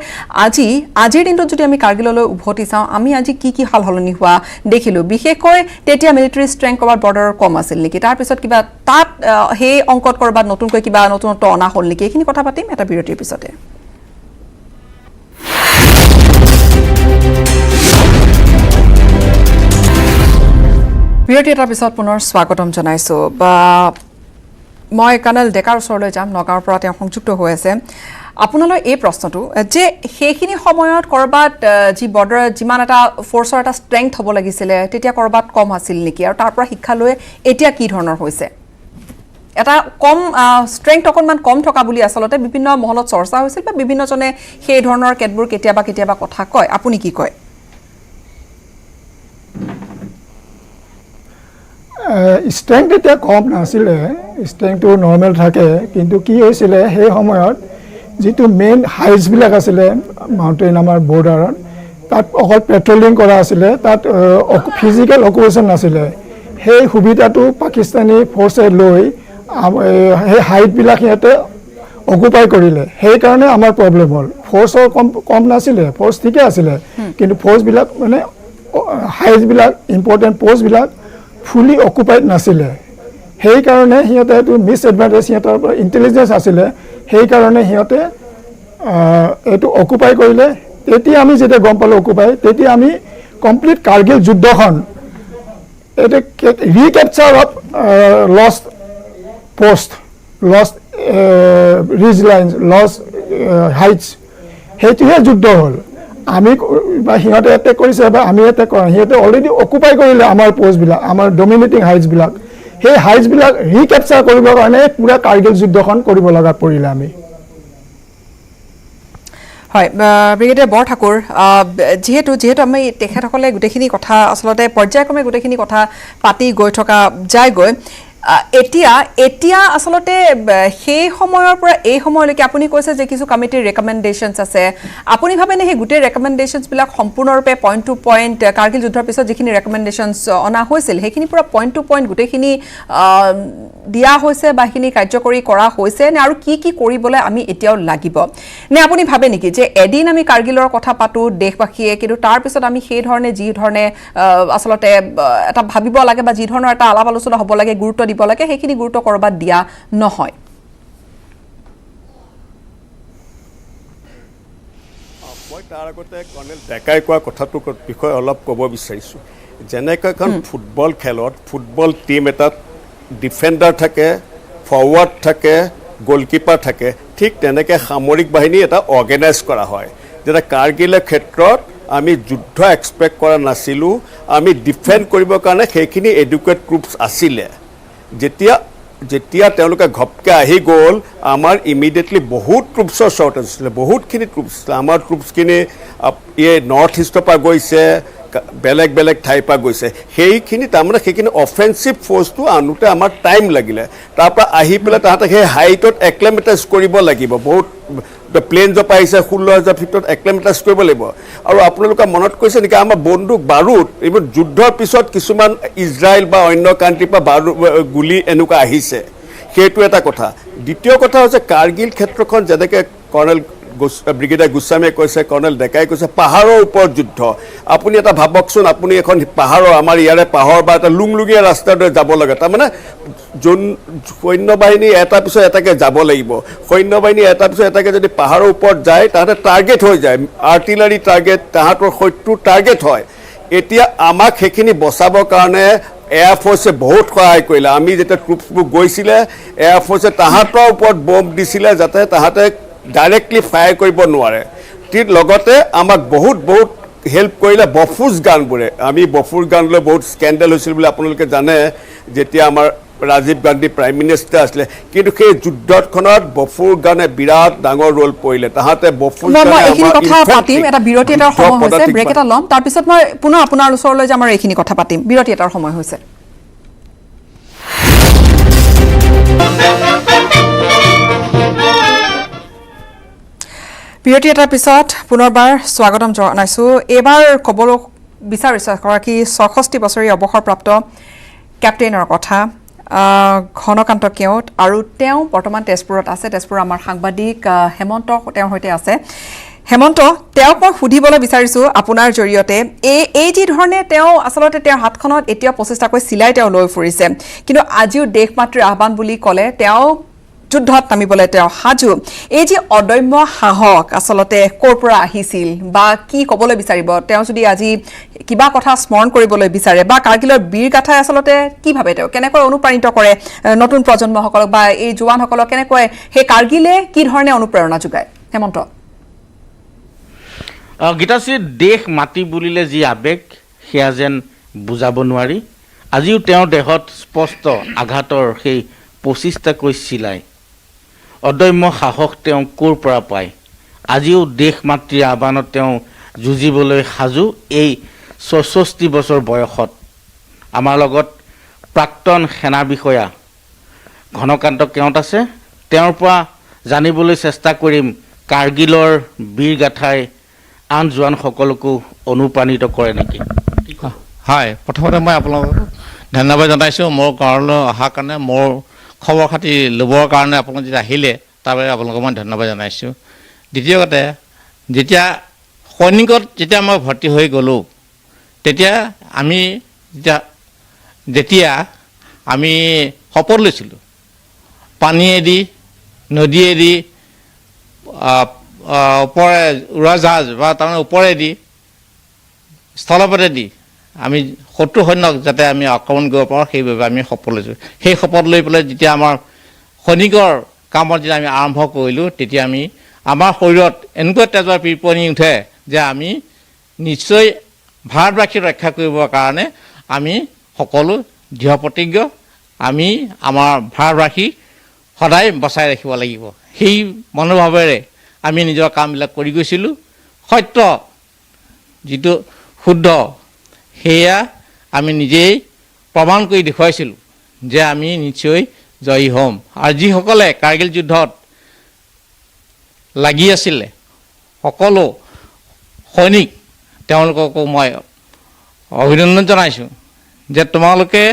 আজিৰ দিনটোত যদি আমি কাৰ্গিললৈ উভতি চাওঁ আমি আজি কি হাল হলনি হোৱা দেখিলো বিশেষকৈ তেতিয়া মিলিটাৰী ষ্ট্ৰেংথ কৰবাত বৰ্ডাৰৰ কম আছিল নেকি তাৰ পিছত কিবা তাত সেই অংকত কৰবাত নতুনকৈ কিবা নতুনত্ব অনা হ'ল নেকি এইখিনি কথা পাতিম এটা বিৰতিৰ পিছতে বিৰতি এটাৰ পিছত পুনৰ স্বাগতম জনাইছোঁ মই কৰ্ণেল ডেকাৰ ওচৰলৈ যাম নগাঁৱৰ পৰা তেওঁ সংযুক্ত হৈ আছে আপোনালৈ এই প্ৰশ্নটো যে সেইখিনি সময়ত কৰবাত যি বৰ্ডাৰ যিমান এটা ফৰ্চৰ এটা ষ্ট্ৰেংথ হ'ব লাগিছিলে তেতিয়া কৰবাত কম আছিল নেকি আৰু তাৰ পৰা শিক্ষা লৈ এতিয়া কি ধৰণৰ হৈছে এটা কম ষ্ট্ৰেংথ অকণমান কম থকা বুলি আচলতে বিভিন্ন মহলত চৰ্চা হৈছিল বা বিভিন্নজনে সেই ধৰণৰ কেতবোৰ কেতিয়াবা কথা কয় আপুনি কি কয় ষ্ট্ৰেংথ এতিয়া কম নাছিলে ষ্ট্ৰেংথটো নৰ্মেল থাকে কিন্তু কি হৈছিলে সেই সময়ত যিটো মেইন হাইটছবিলাক আছিলে মাউণ্টেইন আমাৰ বৰ্ডাৰত তাত অকল পেট্ৰলিং কৰা আছিলে তাত ফিজিকেল অকুপেশ্যন নাছিলে সেই সুবিধাটো পাকিস্তানী ফ'ৰ্চে লৈ সেই হাইটবিলাক সিহঁতে অকুপাই কৰিলে সেইকাৰণে আমাৰ প্ৰব্লেম হ'ল ফ'ৰ্চৰ কম নাছিলে ফ'ৰ্চ ঠিকে আছিলে কিন্তু ফ'ৰ্চবিলাক মানে হাইটছবিলাক ইম্পৰ্টেণ্ট পষ্টবিলাক ফুলি অকুপাইড নাছিলে সেইকাৰণে সিহঁতে এইটো মিছএডভান্টেজ সিহঁতৰ পৰা ইণ্টেলিজেঞ্চ আছিলে সেইকাৰণে সিহঁতে এইটো অকুপাই কৰিলে তেতিয়া আমি যেতিয়া গম পালোঁ অকুপাই তেতিয়া আমি কমপ্লিট কাৰ্গিল যুদ্ধখন এইটো recapture of lost post lost ridge lines lost heights সেইটোহে যুদ্ধ হ'ল আমি বা সিহঁতে এটেক কৰিছে বা আমি এটেক কৰা সিহঁতে অলৰেডি অকুপাই কৰিলে আমাৰ পোষ্টবিলাক আমাৰ ডমিনেটিং হাইটছবিলাক সেই হাইটছবিলাক ৰিকেপচাৰ কৰিবৰ কাৰণে পুৰা কাৰ্গিল যুদ্ধখন কৰিব লগা পৰিলে আমি হয় ব্ৰিগেডিয়াৰ বৰঠাকুৰ যেহেতু আমি তেখেতসকলে গোটেইখিনি কথা আচলতে পৰ্যায়ক্ৰমে গোটেইখিনি কথা পাতি গৈ থকা যায়গৈ এতিয়া আচলতে সেই সময়ৰ পৰা এই সময়লৈকে আপুনি কৈছে যে কিছু কমিটিৰ ৰেকমেণ্ডেশ্যনছ আছে আপুনি ভাবেনে সেই গোটেই ৰেকমেণ্ডেশ্যনছবিলাক সম্পূৰ্ণৰূপে পইণ্ট টু পইণ্ট কাৰ্গিল যুদ্ধৰ পিছত যিখিনি ৰেকমেণ্ডেশ্যনছ অনা হৈছিল সেইখিনি পুৰা পইণ্ট টু পইণ্ট গোটেইখিনি দিয়া হৈছে বা সেইখিনি কাৰ্যকৰী কৰা হৈছে নে আৰু কি কৰিবলৈ আমি এতিয়াও লাগিব নে আপুনি ভাবে নেকি যে এদিন আমি কাৰ্গিলৰ কথা পাতোঁ দেশবাসীয়ে কিন্তু তাৰপিছত আমি সেই ধৰণে যি ধৰণে আচলতে এটা ভাবিব লাগে বা যি ধৰণৰ এটা আলাপ আলোচনা হ'ব লাগে গুৰুত্ব দিব লাগে সেইখিনি গুৰুত্ব কৰবাত দিয়া নহয় মই তাৰ আগতে কৰ্ণেল ডেকাই কোৱা কথাটোৰ বিষয়ে অলপ ক'ব বিচাৰিছোঁ যেনেকৈ এখন ফুটবল খেলত ফুটবল টীম এটাত ডিফেণ্ডাৰ থাকে ফৰৱাৰ্ড থাকে গলকিপাৰ থাকে ঠিক তেনেকৈ সামৰিক বাহিনী এটা অৰ্গেনাইজ কৰা হয় যেনে কাৰ্গিলৰ ক্ষেত্ৰত আমি যুদ্ধ এক্সপেক্ট কৰা নাছিলোঁ আমি ডিফেণ্ড কৰিবৰ কাৰণে সেইখিনি এডুকেট ট্ৰুপছ আছিলে যেতিয়া তেওঁলোকে ঘপকৈ আহি গ'ল আমাৰ ইমিডিয়েটলি বহুত ট্ৰুপছৰ শ্বৰ্টেজ আছিলে বহুতখিনি ট্ৰুপছ আছিলে আমাৰ ট্ৰুপছখিনি এই নৰ্থ ইষ্টৰ পৰা গৈছে বেলেগ বেলেগ ঠাইৰ পৰা গৈছে সেইখিনি তাৰমানে সেইখিনি অফেন্সিভ ফ'ৰ্চটো আনোতে আমাৰ টাইম লাগিলে তাৰপৰা আহি পেলাই তাহাঁতে সেই হাইটত এক্লেমেটাইজ কৰিব লাগিব বহুত প্লেনজৰ পৰা আহিছে 16,000 ফিটত এক্লেমেটাইজ কৰিব লাগিব আৰু আপোনালোকে মনত কৈছে নেকি আমাৰ বন্দুক বাৰুদ এইবোৰ যুদ্ধৰ পিছত কিছুমান ইজৰাইল বা অন্য কাণ্ট্ৰিৰ পৰা গুলি এনেকুৱা আহিছে সেইটো এটা কথা দ্বিতীয় কথা হৈছে কাৰ্গিল ক্ষেত্ৰখন যেনেকৈ কৰ্ণেল ব্ৰিগেডিয়াৰ গোস্বামীয়ে কৈছে কৰ্ণেল ডেকাই কৈছে পাহাৰৰ ওপৰত যুদ্ধ আপুনি এটা ভাবকচোন আপুনি এখন পাহাৰৰ আমাৰ ইয়াৰে পাহাৰ বা এটা লুংলুঙীয়া ৰাস্তাৰ দৰে যাব লাগে তাৰমানে সৈন্যবাহিনী এটাৰ পিছত এটাকে যাব লাগিব সৈন্যবাহিনী এটাৰ পিছত এটাকে যদি পাহাৰৰ ওপৰত যায় তাহাঁতে টাৰ্গেট হৈ যায় আৰ্টিলাৰী টাৰ্গেট তাহাঁতৰ শত্ৰুৰ টাৰ্গেট হয় এতিয়া আমাক সেইখিনি বচাবৰ কাৰণে এয়াৰ ফ'ৰ্চে বহুত সহায় কৰিলে আমি যেতিয়া ট্ৰুপছবোৰ গৈছিলে এয়াৰ ফ'ৰ্চে তাহাঁতৰ ওপৰত বম্ব দিছিলে যাতে তাহাঁতে ডাইৰেক্টলি ফায়াৰ কৰিব নোৱাৰে ঠিক লগতে আমাক বহুত হেল্প কৰিলে বফুজ গানবোৰে আমি বফুজ গান লৈ বহুত স্কেণ্ডেল হৈছিল বুলি আপোনালোকে জানে যেতিয়া আমাৰ ৰাজীৱ গান্ধী প্ৰাইম মিনিষ্টাৰ আছিলে কিন্তু সেই যুদ্ধখনত বফুৰ গানে বিৰাট ডাঙৰ ৰোল পৰিলে তাহাঁতে বফুৰ এইখিনি কথা পাতিম এটা বিৰতি এটাৰ সময় হৈছে ব্ৰেক এটা ল'ম তাৰপিছত মই পুনৰ আপোনাৰ ওচৰলৈ যাম আৰু এইখিনি কথা পাতিম বিৰতি এটাৰ সময় হৈছে বিৰতি এটাৰ পিছত পুনৰবাৰ স্বাগতম জনাইছোঁ এইবাৰ ক'বলৈ বিচাৰিছোঁ এগৰাকী ৬৬ বছৰীয়া অৱসৰপ্ৰাপ্ত কেপ্টেইনৰ কথা ঘনকান্ত কেওট আৰু তেওঁ বৰ্তমান তেজপুৰত আছে তেজপুৰৰ আমাৰ সাংবাদিক হেমন্ত তেওঁৰ সৈতে আছে হেমন্ত তেওঁক মই সুধিবলৈ বিচাৰিছোঁ আপোনাৰ জৰিয়তে এই যি ধৰণে তেওঁ আচলতে তেওঁৰ হাতখনত এতিয়া প্ৰচেষ্টাকৈ চিলাই তেওঁ লৈ ফুৰিছে কিন্তু আজিও দেশ মাতৃৰ আহ্বান বুলি ক'লে তেওঁ যুদ্ধত নামিবলৈ তেওঁ সাজু এই যে অদম্য সাহস আচলতে ক'ৰ পৰা আহিছিল বা কি ক'বলৈ বিচাৰিব তেওঁ যদি আজি কিবা কথা স্মৰণ কৰিবলৈ বিচাৰে বা কাৰ্গিলৰ বীৰ গাথাই আচলতে কি ভাবে তেওঁ কেনেকৈ অনুপ্ৰাণিত কৰে নতুন প্ৰজন্মসকলক বা এই জোৱানসকলক কেনেকৈ সেই কাৰ্গিলে কি ধৰণে অনুপ্ৰেৰণা যোগায় হেমন্ত গীতাশ্ৰী দেশ মাটি বুলিলে যি আৱেগ সেয়া যেন বুজাব নোৱাৰি আজিও তেওঁৰ দেহত স্পষ্ট আঘাতৰ সেই 25টাকৈ চিলাই অদম্য সাহস তেওঁ ক'ৰ পৰা পায় আজিও দেশ মাতৃৰ আহ্বানত তেওঁ যুঁজিবলৈ সাজু এই ৬৬ বছৰ বয়সত আমাৰ লগত প্ৰাক্তন সেনা বিষয়া ঘনকান্ত কেওট আছে তেওঁৰ পৰা জানিবলৈ চেষ্টা কৰিম কাৰ্গিলৰ বীৰ গাথাই আন জোৱানসকলকো অনুপ্ৰাণিত কৰে নেকি হয় প্ৰথমতে মই আপোনালোকক ধন্যবাদ জনাইছোঁ মোৰ ঘৰলৈ অহাৰ কাৰণে মোৰ খবৰ খাতি ল'বৰ কাৰণে আপোনালোক যেতিয়া আহিলে তাৰ বাবে আপোনালোকক মই ধন্যবাদ জনাইছোঁ দ্বিতীয়তে যেতিয়া সৈনিকত যেতিয়া মই ভৰ্তি হৈ গ'লোঁ তেতিয়া আমি শপত লৈছিলোঁ পানীয়েদি নদীয়েদি ওপৰে উৰাজাহাজ বা তাৰমানে ওপৰেদি স্থলপথেদি আমি শত্ৰু সৈন্যক যাতে আমি আক্ৰমণ কৰিব পাৰোঁ সেইবাবে আমি শপত লৈছোঁ সেই শপত লৈ পেলাই যেতিয়া আমাৰ সৈনিকৰ কামত যেতিয়া আমি আৰম্ভ কৰিলোঁ তেতিয়া আমি আমাৰ শৰীৰত এনেকুৱা তেজৰ পিৰপনি উঠে যে আমি নিশ্চয় ভাৰতবাসীক ৰক্ষা কৰিবৰ কাৰণে আমি সকলো দৃঢ় প্ৰতিজ্ঞ আমি আমাৰ ভাৰতবাসী সদায় বচাই ৰাখিব লাগিব সেই মনোভাৱেৰে আমি নিজৰ কামবিলাক কৰি গৈছিলোঁ সত্য যিটো শুদ্ধ সেয়া আমি নিজেই প্ৰমাণ কৰি দেখুৱাইছিলোঁ যে আমি নিশ্চয় জয়ী হ'ম আৰু যিসকলে কাৰ্গিল যুদ্ধত লাগি আছিলে সকলো সৈনিক তেওঁলোককো মই অভিনন্দন জনাইছোঁ যে তোমালোকে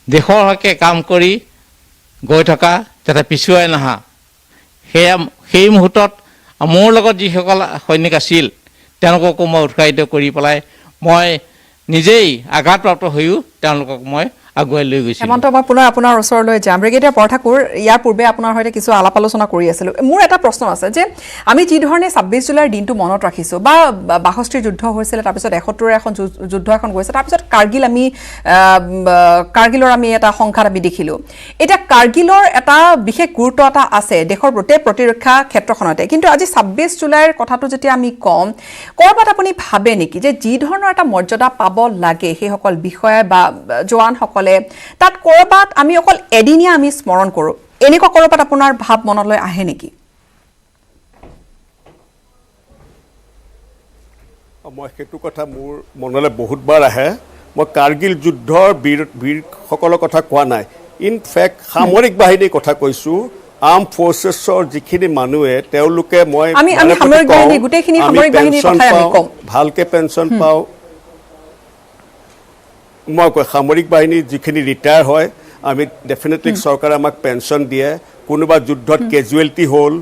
দেশৰ হকে কাম কৰি গৈ থকা যাতে পিছুৱাই নহা সেই মুহূৰ্তত মোৰ লগত যিসকল সৈনিক আছিল তেওঁলোককো মই উৎসাহিত কৰি পেলাই মই নিজেই আঘাতপ্ৰাপ্ত হৈও তেওঁলোকক মই আগুৱাই লৈ গৈছিলোঁ। হেমন্ত, মই পুনৰ আপোনাৰ ওচৰলৈ যাম। ব্ৰিগেডিয়াৰ বৰঠাকুৰ, ইয়াৰ পূৰ্বে আপোনাৰ সৈতে কিছু আলাপ আলোচনা কৰি আছিলোঁ। মোৰ এটা প্ৰশ্ন আছে যে আমি যি ধৰণে ২৬ জুলাইৰ দিনটো মনত ৰাখিছোঁ বা ৬২ যুদ্ধ হৈছিলে, তাৰপিছত ৭১ এখন যুদ্ধ এখন গৈছে, তাৰপিছত কাৰ্গিলৰ আমি এটা সংঘাত আমি দেখিলোঁ। এতিয়া কাৰ্গিলৰ এটা বিশেষ গুৰুত্ব এটা আছে দেশৰ গোটেই প্ৰতিৰক্ষা ক্ষেত্ৰখনতে, কিন্তু আজি ২৬ জুলাইৰ কথাটো যেতিয়া আমি কম, ক'ৰবাত আপুনি ভাবে নেকি যে যি ধৰণৰ এটা মৰ্যাদা পাব লাগে সেইসকল বিষয়া বা জোৱানসকলে, তাত ক'ৰবাত আমি অকল এদিনীয়া আমি স্মৰণ কৰোঁ, এনেকুৱা ক'ৰবাত আপোনাৰ ভাৱ মনলৈ আহে নেকি? মই সেইটো কথা মোৰ মনলৈ বহুতবাৰ আহে। মই কাৰ্গিল যুদ্ধৰ বীৰসকলৰ কথা কোৱা নাই, ইনফেক্ট সামৰিক বাহিনীৰ কথা কৈছোঁ। আৰ্ম ফ'ৰ্চেছৰ যিখিনি মানুহে তেওঁলোকে মই ভালকৈ পেঞ্চন পাওঁ। মই কয় সামৰিক বাহিনী যিখিনি ৰিটায়াৰ হয়, আমি ডেফিনেটলি চৰকাৰে আমাক পেঞ্চন দিয়ে। কোনোবা যুদ্ধত কেজুৱেলিটি হ'ল,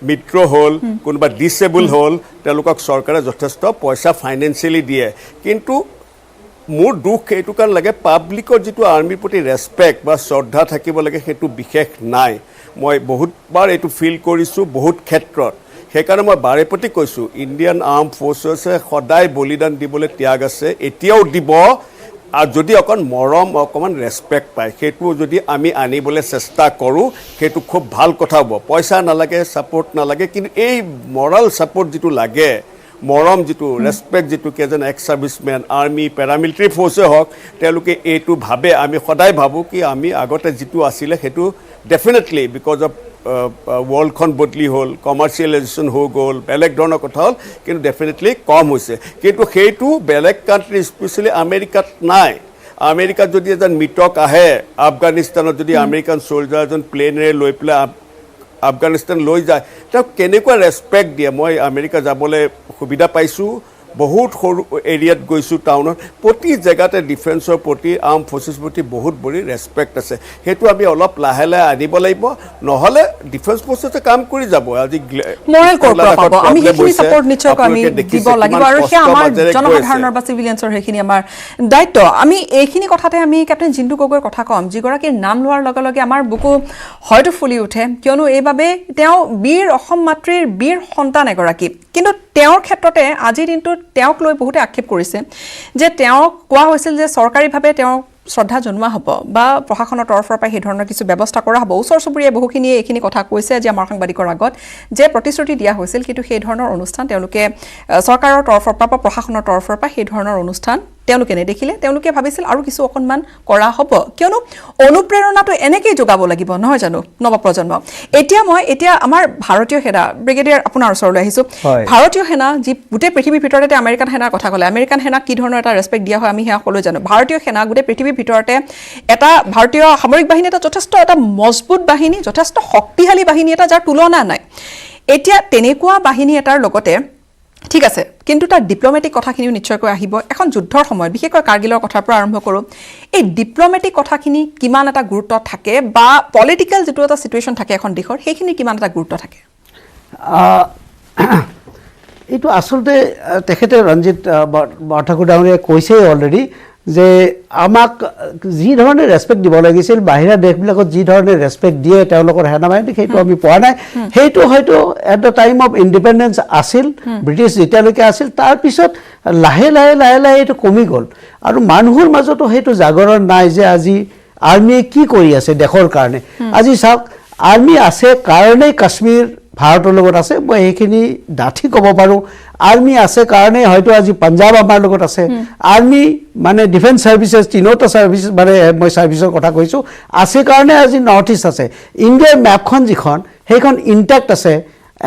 মৃত্যু হ'ল, কোনোবা ডিছেবল হ'ল, তেওঁলোকক চৰকাৰে যথেষ্ট পইচা ফাইনেন্সিয়েলি দিয়ে। কিন্তু মোৰ দুখ এইটো কাৰণ লাগে, পাব্লিকৰ যিটো আৰ্মিৰ প্ৰতি ৰেচপেক্ট বা শ্ৰদ্ধা থাকিব লাগে সেইটো বিশেষ নাই। মই বহুতবাৰ এইটো ফিল কৰিছোঁ বহুত ক্ষেত্ৰত। সেইকাৰণে মই বাৰে প্ৰতি কৈছোঁ, ইণ্ডিয়ান আৰ্ম ফ'ৰ্চেছে সদায় বলিদান দিবলৈ ত্যাগ আছে, এতিয়াও দিব। আৰু যদি অকণমান ৰেচপেক্ট পায়, সেইটো যদি আমি আনিবলৈ চেষ্টা কৰোঁ, সেইটো খুব ভাল কথা হ'ব। পইচা নালাগে, ছাপৰ্ট নালাগে, কিন্তু এই মৰেল ছাপৰ্ট যিটো লাগে, মৰম যিটো, ৰেচপেক্ট যিটো, এজন x servicemen, army, paramilitary forces হওক, তেওঁলোকে এইটো ভাবে। আমি সদায় ভাবোঁ কি আমি আগতে যিটো আছিলে সেইটো ডেফিনেটলি বিকজ অফ ৱৰ্ল্ডখন বদলি হ'ল, কমাৰ্চিয়েলাইজেশ্যন হৈ গ'ল, বেলেগ ধৰণৰ কথা হ'ল, কিন্তু ডেফিনেটলি কম হৈছে। কিন্তু সেইটো বেলেগ কাণ্ট্ৰি, স্পেচিয়েলি আমেৰিকাত নাই। আমেৰিকাত যদি এজন মৃতক আহে, আফগানিস্তানত যদি আমেৰিকান চলজাৰ এজন প্লেনেৰে লৈ পেলাই আফগানিস্তান লৈ যায়, তেওঁক কেনেকুৱা ৰেচপেক্ট দিয়ে। মই আমেৰিকা যাবলৈ সুবিধা পাইছোঁ, বহুত সৰু এৰিয়াত গৈছোঁ, টাউনত, প্ৰতি জেগাতে ডিফেন্সৰ প্ৰতি, আৰ্ম ফ'ৰ্চেছ প্ৰতি বহুত বড়ি ৰেচপেক্ট আছে। সেইটো আমি অলপ লাহে লাহে আনিব লাগিব, নহ'লে ডিফেন্স ফ'ৰ্চেছে কাম কৰি যাব। আজি জনসাধাৰণৰ বা চিভিলিয়ানছৰ সেইখিনি আমাৰ দায়িত্ব। আমি এইখিনি কথাতে আমি কেপ্টেইন জিন্তু গগৈৰ কথা ক'ম, যিগৰাকীৰ নাম লোৱাৰ লগে লগে আমাৰ বুকু হয়তো ফুলি উঠে, কিয়নো এইবাবে তেওঁ বীৰ অসম মাতৃৰ বীৰ সন্তান এগৰাকী। কিন্তু তেওঁৰ ক্ষেত্ৰতে আজিৰ দিনটোত তেওঁক লৈ বহুতে আক্ষেপ কৰিছে যে তেওঁক কোৱা হৈছিল যে চৰকাৰীভাৱে তেওঁক শ্ৰদ্ধা জনোৱা হ'ব বা প্ৰশাসনৰ তৰফৰ পৰা সেই ধৰণৰ কিছু ব্যৱস্থা কৰা হ'ব। ওচৰ চুবুৰীয়াই বহুখিনিয়ে এইখিনি কথা কৈছে যে আমাৰ সাংবাদিকৰ আগত যে প্ৰতিশ্ৰুতি দিয়া হৈছিল, কিন্তু সেই ধৰণৰ অনুষ্ঠান তেওঁলোকে চৰকাৰৰ তৰফৰ পৰা বা প্ৰশাসনৰ তৰফৰ পৰা সেই ধৰণৰ অনুষ্ঠান তেওঁলোকে নেদেখিলে। তেওঁলোকে ভাবিছিল আৰু কিছু অকণমান কৰা হ'ব, কিয়নো অনুপ্ৰেৰণাটো এনেকেই যোগাব লাগিব, নহয় জানো নৱপ্ৰজন্মক। এতিয়া আমাৰ ভাৰতীয় সেনা, ব্ৰিগেডিয়াৰ আপোনাৰ ওচৰলৈ আহিছোঁ। ভাৰতীয় সেনা যি গোটেই পৃথিৱীৰ ভিতৰতে আমেৰিকান সেনাৰ কথা ক'লে, আমেৰিকান সেনাক কি ধৰণৰ এটা ৰেচপেক্ট দিয়া হয় আমি সেয়া সকলোৱে জানো। ভাৰতীয় সেনা গোটেই পৃথিৱীৰ ভিতৰতে এটা ভাৰতীয় সামৰিক বাহিনী এটা যথেষ্ট এটা মজবুত বাহিনী, যথেষ্ট শক্তিশালী বাহিনী এটা, যাৰ তুলনা নাই। এতিয়া তেনেকুৱা বাহিনী এটাৰ লগতে ঠিক আছে, কিন্তু তাৰ ডিপ্ল'মেটিক কথাখিনিও নিশ্চয়কৈ আহিব এখন যুদ্ধৰ সময়ত, বিশেষকৈ কাৰ্গিলৰ কথাৰ পৰা আৰম্ভ কৰোঁ। এই ডিপ্ল'মেটিক কথাখিনি কিমান এটা গুৰুত্ব থাকে বা পলিটিকেল যিটো এটা ছিটুৱেশ্যন থাকে এখন দেশৰ, সেইখিনি কিমান এটা গুৰুত্ব থাকে? এইটো আচলতে তেখেতে ৰঞ্জিত বৰঠাকুৰ ডাঙৰীয়াই কৈছেই অলৰেডি যে আমাক যি ধৰণে ৰেচপেক্ট দিব লাগিছিল, বাহিৰা দেশবিলাকত যি ধৰণে ৰেচপেক্ট দিয়ে তেওঁলোকৰ সেনাবাহিনীক, সেইটো আমি পোৱা নাই। সেইটো হয়তো at the time of independence আছিল, ব্ৰিটিছ যেতিয়ালৈকে আছিল, তাৰপিছত লাহে লাহে লাহে লাহে এইটো কমি গ'ল। আৰু মানুহৰ মাজতো সেইটো জাগৰণ নাই যে আজি আৰ্মিয়ে কি কৰি আছে দেশৰ কাৰণে। আজি চাওক, আৰ্মি আছে কাৰণেই কাশ্মীৰ ভাৰতৰ লগত আছে, মই সেইখিনি ডাঠি ক'ব পাৰোঁ। আৰ্মি আছে কাৰণে হয়তো আজি পাঞ্জাৱ আমাৰ লগত আছে। আৰ্মি মানে ডিফেন্স ছাৰ্ভিচেছ, তিনিওটা ছাৰ্ভিচ, মানে মই ছাৰ্ভিচৰ কথা কৈছোঁ, আছে কাৰণে আজি নৰ্থ ইষ্ট আছে। ইণ্ডিয়াৰ মেপখন যিখন, সেইখন ইনটেক্ট আছে,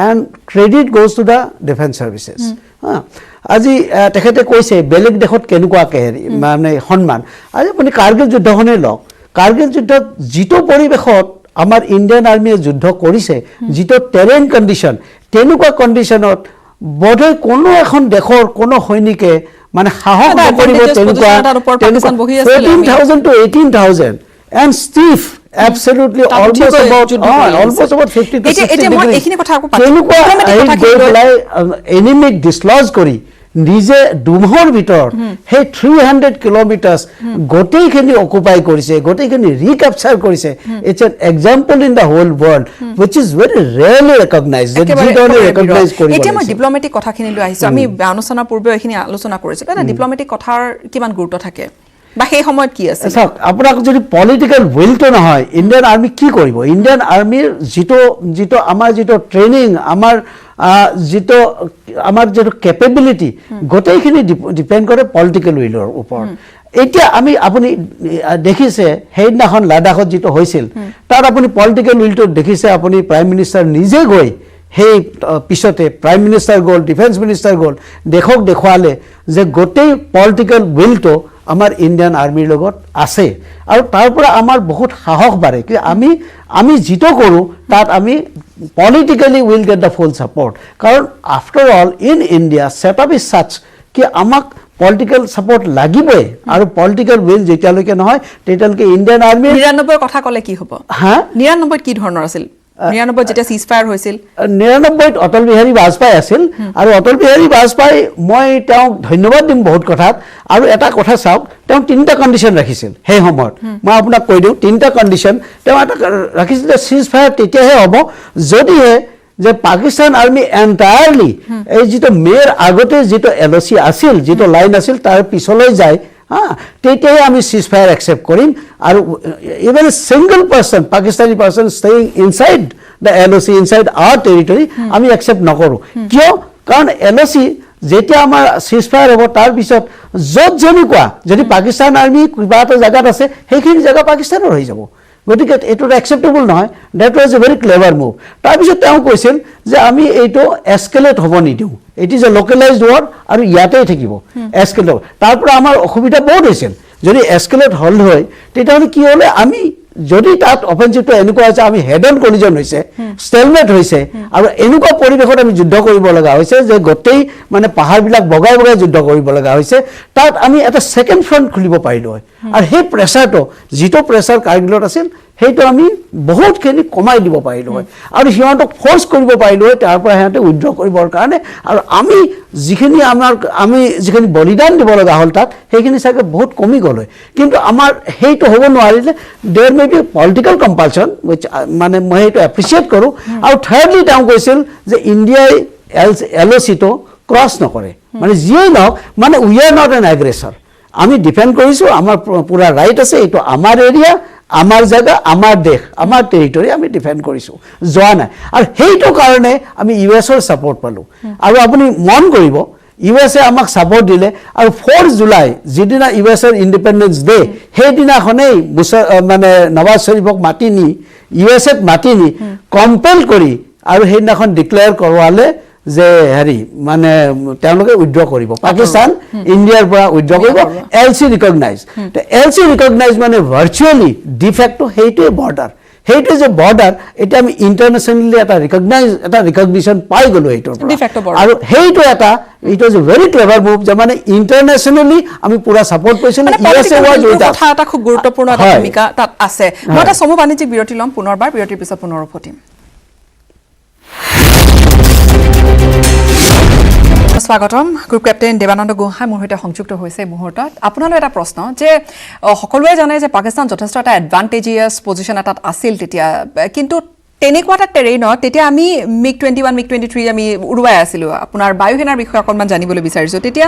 and credit goes to the defence services. আজি তেখেতে কৈছে বেলেগ দেশত কেনেকুৱাকৈ মানে সন্মান। আজি আপুনি কাৰ্গিল যুদ্ধখনেই লওক, কাৰ্গিল যুদ্ধত যিটো পৰিৱেশত আমাৰ ইণ্ডিয়ান আৰ্মিয়ে যুদ্ধ কৰিছে যিটো টেৰেইন কণ্ডিশ্যন তেনেকুৱা কণ্ডিশ্যনত বোধহয় কোনো এখন দেশৰ কোনো সৈনিকে মানে সাহস নকৰিব তেনেকুৱা 14,000 to 18,000 and stiff absolutely almost about 50 to 60 degrees তেনেকুৱা এনিমিক ডিছলজ কৰি নিজে দুমহৰ ভিতৰত সেই 300 কিলোমিটাৰ গোটেইখিনি অকুপাই কৰিছে গোটেইখিনি ৰিকেপচাৰ কৰিছে it's an example in the whole world which is very rarely recognised recognise কৰি এতিয়া মই ডিপ্ল'মেটিক কথাখিনি লৈ আহিছোঁ আমি আলোচনাৰ পূৰ্বে এইখিনি আলোচনা কৰিছোঁ এটা ডিপ্ল'মেটিক কথাৰ কিমান গুৰুত্ব থাকে বা সেই সময়ত কি আছে চাওক আপোনাক যদি পলিটিকেল উইলটো নহয় ইণ্ডিয়ান আৰ্মি কি কৰিব ইণ্ডিয়ান আৰ্মিৰ যিটো আমাৰ যিটো ট্ৰেইনিং আমাৰ যিটো কেপেবিলিটি গোটেইখিনি ডিপেণ্ড কৰে পলিটিকেল উইলৰ ওপৰত এতিয়া আপুনি দেখিছে সেইদিনাখন লাডাখত যিটো হৈছিল তাত আপুনি পলিটিকেল উইলটো দেখিছে আপুনি প্ৰাইম মিনিষ্টাৰ নিজে গৈ সেই পিছতে প্ৰাইম মিনিষ্টাৰ গ'ল ডিফেন্স মিনিষ্টাৰ গ'ল দেশক দেখুৱালে যে গোটেই পলিটিকেল উইলটো আমাৰ ইণ্ডিয়ান আৰ্মিৰ লগত আছে আৰু তাৰ পৰা আমাৰ বহুত সাহস বাঢ়ে কি আমি যিটো কৰোঁ তাত আমি politically will get the full support কাৰণ after all in India set up is such কি আমাক পলিটিকেল ছাপৰ্ট লাগিবই আৰু পলিটিকেল উইল যেতিয়ালৈকে নহয় তেতিয়ালৈকে ইণ্ডিয়ান আৰ্মি 99 কথা ক'লে কি হ'ব হা 99 কি ধৰণৰ আছিল 99 যেতিয়া সিজ ফায়াৰ হৈছিল 99 অটল বিহাৰী বাজপেয়ী আছিল আৰু অটল বিহাৰী বাজপেয়ী মই তেওঁক ধন্যবাদ দিম বহুত কথাত আৰু এটা কথা চাওক তেওঁ তিনিটা কণ্ডিশ্যন ৰাখিছিল সেই সময়ত মই আপোনাক কৈ দিওঁ তিনিটা কণ্ডিশ্যন তেওঁ এটা ৰাখিছিল যে সিজ ফায়াৰ তেতিয়াহে হ'ব যদিহে যে পাকিস্তান আৰ্মি এণ্টায়াৰলি এই যিটো মেৰ আগতে যিটো LOC আছিল যিটো লাইন আছিল তাৰ পিছলৈ যায় তেতিয়াহে আমি সিজ ফায়াৰ একচেপ্ট কৰিম আৰু even single person Pakistani person staying inside the LOC inside our territory আমি একচেপ্ট নকৰোঁ কিয় কাৰণ LOC যেতিয়া আমাৰ সিজ ফায়াৰ হ'ব তাৰপিছত য'ত যেনেকুৱা যদি পাকিস্তান আৰ্মি কিবা এটা জেগাত আছে সেইখিনি জেগা পাকিস্তানৰ হৈ যাব গতিকে এইটো একচেপ্টেবল নহয় that was a very clever move তাৰপিছত তেওঁ কৈছিল যে আমি এইটো এস্কেলেট হ'ব নিদিওঁ it is a localised war আৰু ইয়াতেই থাকিব এস্কেলেট তাৰ পৰা আমাৰ অসুবিধা বহুত হৈছিল যদি এস্কেলেট হ'ল হয় তেতিয়াহ'লে কি হ'লে আমি যদি তাত অফেন্সিভটো এনেকুৱা হৈছে আমি হেড অন কলিজন হৈছে ষ্টেলমেট হৈছে আৰু এনেকুৱা পৰিৱেশত আমি যুদ্ধ কৰিব লগা হৈছে যে গোটেই মানে পাহাৰবিলাক বগাই বগাই যুদ্ধ কৰিব লগা হৈছে তাত আমি এটা ছেকেণ্ড ফ্ৰণ্ট খুলিব পাৰিলোঁ হয় আৰু সেই প্ৰেছাৰটো যিটো প্ৰেছাৰ কাৰ্গিলত আছিল সেইটো আমি বহুতখিনি কমাই দিব পাৰিলোঁ হয় আৰু সিহঁতক ফ'ৰ্চ কৰিব পাৰিলোঁ হয় তাৰ পৰা সিহঁতে উইথড্ৰ কৰিবৰ কাৰণে আৰু আমি যিখিনি বলিদান দিব লগা হ'ল তাত সেইখিনি চাগে বহুত কমি গ'ল হয় কিন্তু আমাৰ সেইটো হ'ব নোৱাৰিলে দেৰ মে বি পলিটিকেল কম্পালশ্যন উইচ মানে মই সেইটো এপ্ৰিচিয়েট কৰোঁ আৰু থাৰ্ডলি তেওঁ কৈছিল যে ইণ্ডিয়াই LOCটো ক্ৰছ নকৰে মানে যিয়েই নহওক মানে উই আৰ নট এন এগ্ৰেছৰ আমি ডিফেণ্ড কৰিছোঁ আমাৰ পুৰা ৰাইট আছে এইটো আমাৰ এৰিয়া আমাৰ জেগা আমাৰ দেশ আমাৰ টেৰিটৰী আমি ডিফেণ্ড কৰিছোঁ যোৱা নাই আৰু সেইটো কাৰণে আমি US-ৰ ছাপৰ্ট পালোঁ আৰু আপুনি মন কৰিব USA আমাক ছাপৰ্ট দিলে আৰু 4 জুলাই যিদিনা US-ৰ ইণ্ডিপেণ্ডেন্স ডে সেইদিনাখনেই মানে নৱাজ শ্বৰীফক মাতি নি US-ক মাতি নি কম্পেল কৰি আৰু সেইদিনাখন ডিক্লেয়াৰ কৰোৱালে যে হেৰি মানে তেওঁলোকে উইথড্ৰ কৰিব পাকিস্তান ইণ্ডিয়াৰ পৰা উইথড্ৰ কৰিব LC ৰিকগনাইজ LC ৰিকগনাইজ মানে ভাৰ্চুৱেলি ডিফেক্টো সেইটোৱে বৰ্ডাৰ সেইটোৱে যে বৰ্ডাৰ এতিয়া আমি ইণ্টাৰনেশ্যনেলি এটা ৰিকগনিশ্যন পাই গ'লোঁ এইটোৰ পৰা আৰু সেইটো it was a very clever move যে মানে ইণ্টাৰনেশ্যনেলি আমি পুৰা ছাপৰ্ট কৰিছিলোঁ কথা এটা খুব গুৰুত্বপূৰ্ণ ভূমিকা তাত আছে মই এটা চমু বাণিজ্যিক বিৰতি ল'ম পুনৰবাৰ বিৰতিৰ পিছত পুনৰ উভতিম স্বাগতম গ্ৰুপ কেপ্টেইন দেৱানন্দ গোহাঁই মোৰ সৈতে সংযুক্ত হৈছে এই মুহূৰ্তত আপোনালৈ এটা প্ৰশ্ন যে সকলোৱে জানে যে পাকিস্তান যথেষ্ট এটা এডভান্টেজিয়াছ পজিশ্যন এটাত আছিল তেতিয়া কিন্তু তেনেকুৱা এটা টেৰেইনত তেতিয়া আমি MiG-21 MiG-23 আমি উৰুৱাই আছিলোঁ আপোনাৰ বায়ুসেনাৰ বিষয়ে অকণমান জানিবলৈ বিচাৰিছোঁ তেতিয়া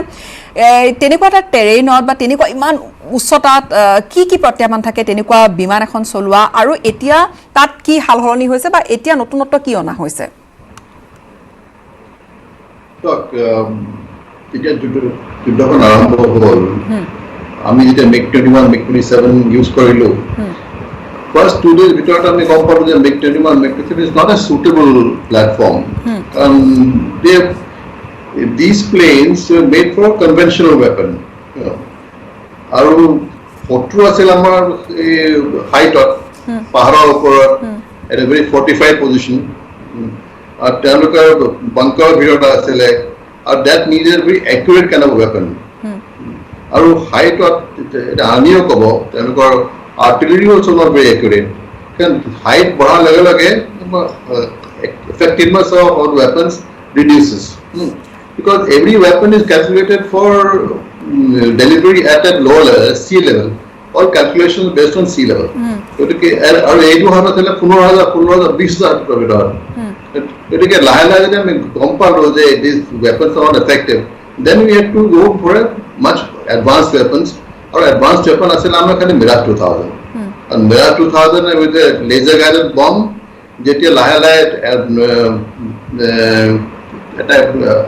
তেনেকুৱা এটা টেৰেইনত বা তেনেকুৱা ইমান উচ্চতাত কি প্ৰত্যাহ্বান থাকে তেনেকুৱা বিমান এখন চলোৱা আৰু এতিয়া তাত কি হাল সলনি হৈছে বা এতিয়া নতুনত্ব কি অনা হৈছে যেতিয়া যুদ্ধখন আৰম্ভ হ'ল আমি যেতিয়া MiG-21 MiG-27 ইউজ কৰিলোঁ ফাৰ্ষ্ট 2 days ভিতৰত আমি গম পালোঁ যে MiG-21 MiG-23 is not a suitable platform these planes were made for conventional weapon আৰু শত্ৰু আছিল আমাৰ হাইটত পাহাৰৰ ওপৰত at a very fortified position আৰু তেওঁলোকৰ বাংকাৰৰ ভিতৰত আছিলে আৰু that needed very accurate kind of weapon আৰু হাইটত আৰ্মিও ক'ব তেওঁলোকৰ artillery also' not very accurate কাৰণ হাইট বঢ়াৰ লগে লগে effectiveness of all weapons reduces because every weapon is calculated for delivery at a lower level, sea level. All calculations based on sea level. গতিকে আৰু এইটো হয় তাহলে 15,000 20,000 প্ৰফিট হয় গতিকে লাহে লাহে যদি আমি গম পালো যে these weapons are not effective, then we had to go for a much advanced weapons. Our advanced weapon আছিল আমাৰ খালি Mirage 2000 and Mirage 2000 with a laser guided bomb যেতিয়া লাহে লাহে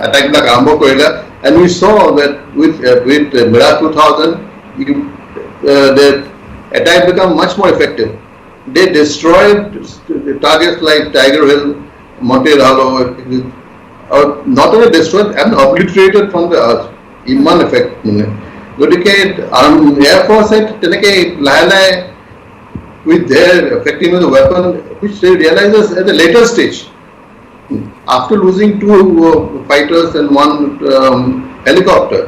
attack বিলাক আৰম্ভ কৰিলে and we saw that with Mirage 2000 the attack become much more effective. They destroyed targets like Tiger Hill, Monte Carlo, or not only destroyed and obliterated from the earth. Iman effect. গতিকে Air Force তেনেকে লাহে লাহে with their effectiveness of weapon, which they realizes at a later stage, after losing 2 fighters and 1 helicopter.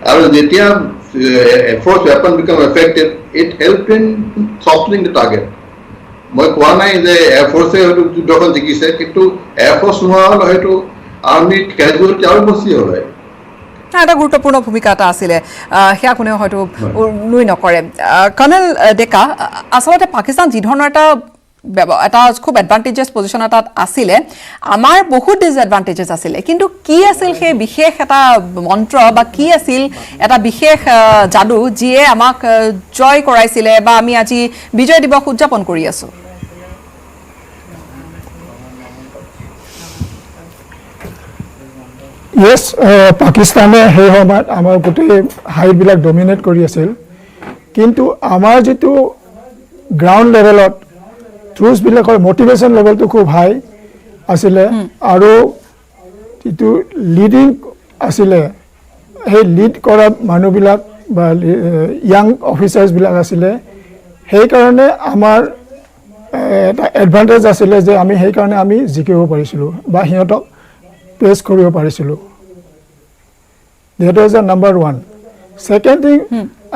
And যেতিয়া Air Force weapon become effective, it helped in softening the target. মই কোৱা নাই যে Air Force হয়তো যুদ্ধখন জিকিছে কিন্তু Air Force নোহোৱা হলে হয়তো আৰ্মি ক্যাজুয়ালিটি আৰু বেছি হয় এটা গুৰুত্বপূৰ্ণ ভূমিকা এটা আছিলে সেয়া কোনেও হয়তো নুই নকৰে কৰ্নেল ডেকা আচলতে পাকিস্তান যি ধৰণৰ এটা খুব এডভান্টেজেছ পজিশ্যন এটাত আছিলে আমাৰ বহুত ডিসএডভান্টেজেছ আছিলে কিন্তু কি আছিল সেই বিশেষ এটা মন্ত্ৰ বা কি আছিল এটা বিশেষ যাদু যিয়ে আমাক জয় কৰাইছিলে বা আমি আজি বিজয় দিৱস উদযাপন কৰি আছো Yes, পাকিস্তানে সেই সময়ত আমাৰ গোটেই হাইটবিলাক ডমিনেট কৰি আছিল কিন্তু আমাৰ যেটো গ্ৰাউণ্ড লেভেলত ট্ৰুপছবিলাকৰ মোটিভেশ্যন লেভেলটো খুব হাই আছিলে আৰু যেটো লিডিং আছিলে সেই লিড কৰা মানুহবিলাক বা ইয়াং অফিচাৰ্ছবিলাক আছিলে সেইকাৰণে আমাৰ এটা এডভান্টেজ আছিলে যে আমি সেইকাৰণে আমি জিকিব পাৰিছিলোঁ বা সিহঁতক প্লেচ কৰিব পাৰিছিলোঁ That was the number 1. Second thing,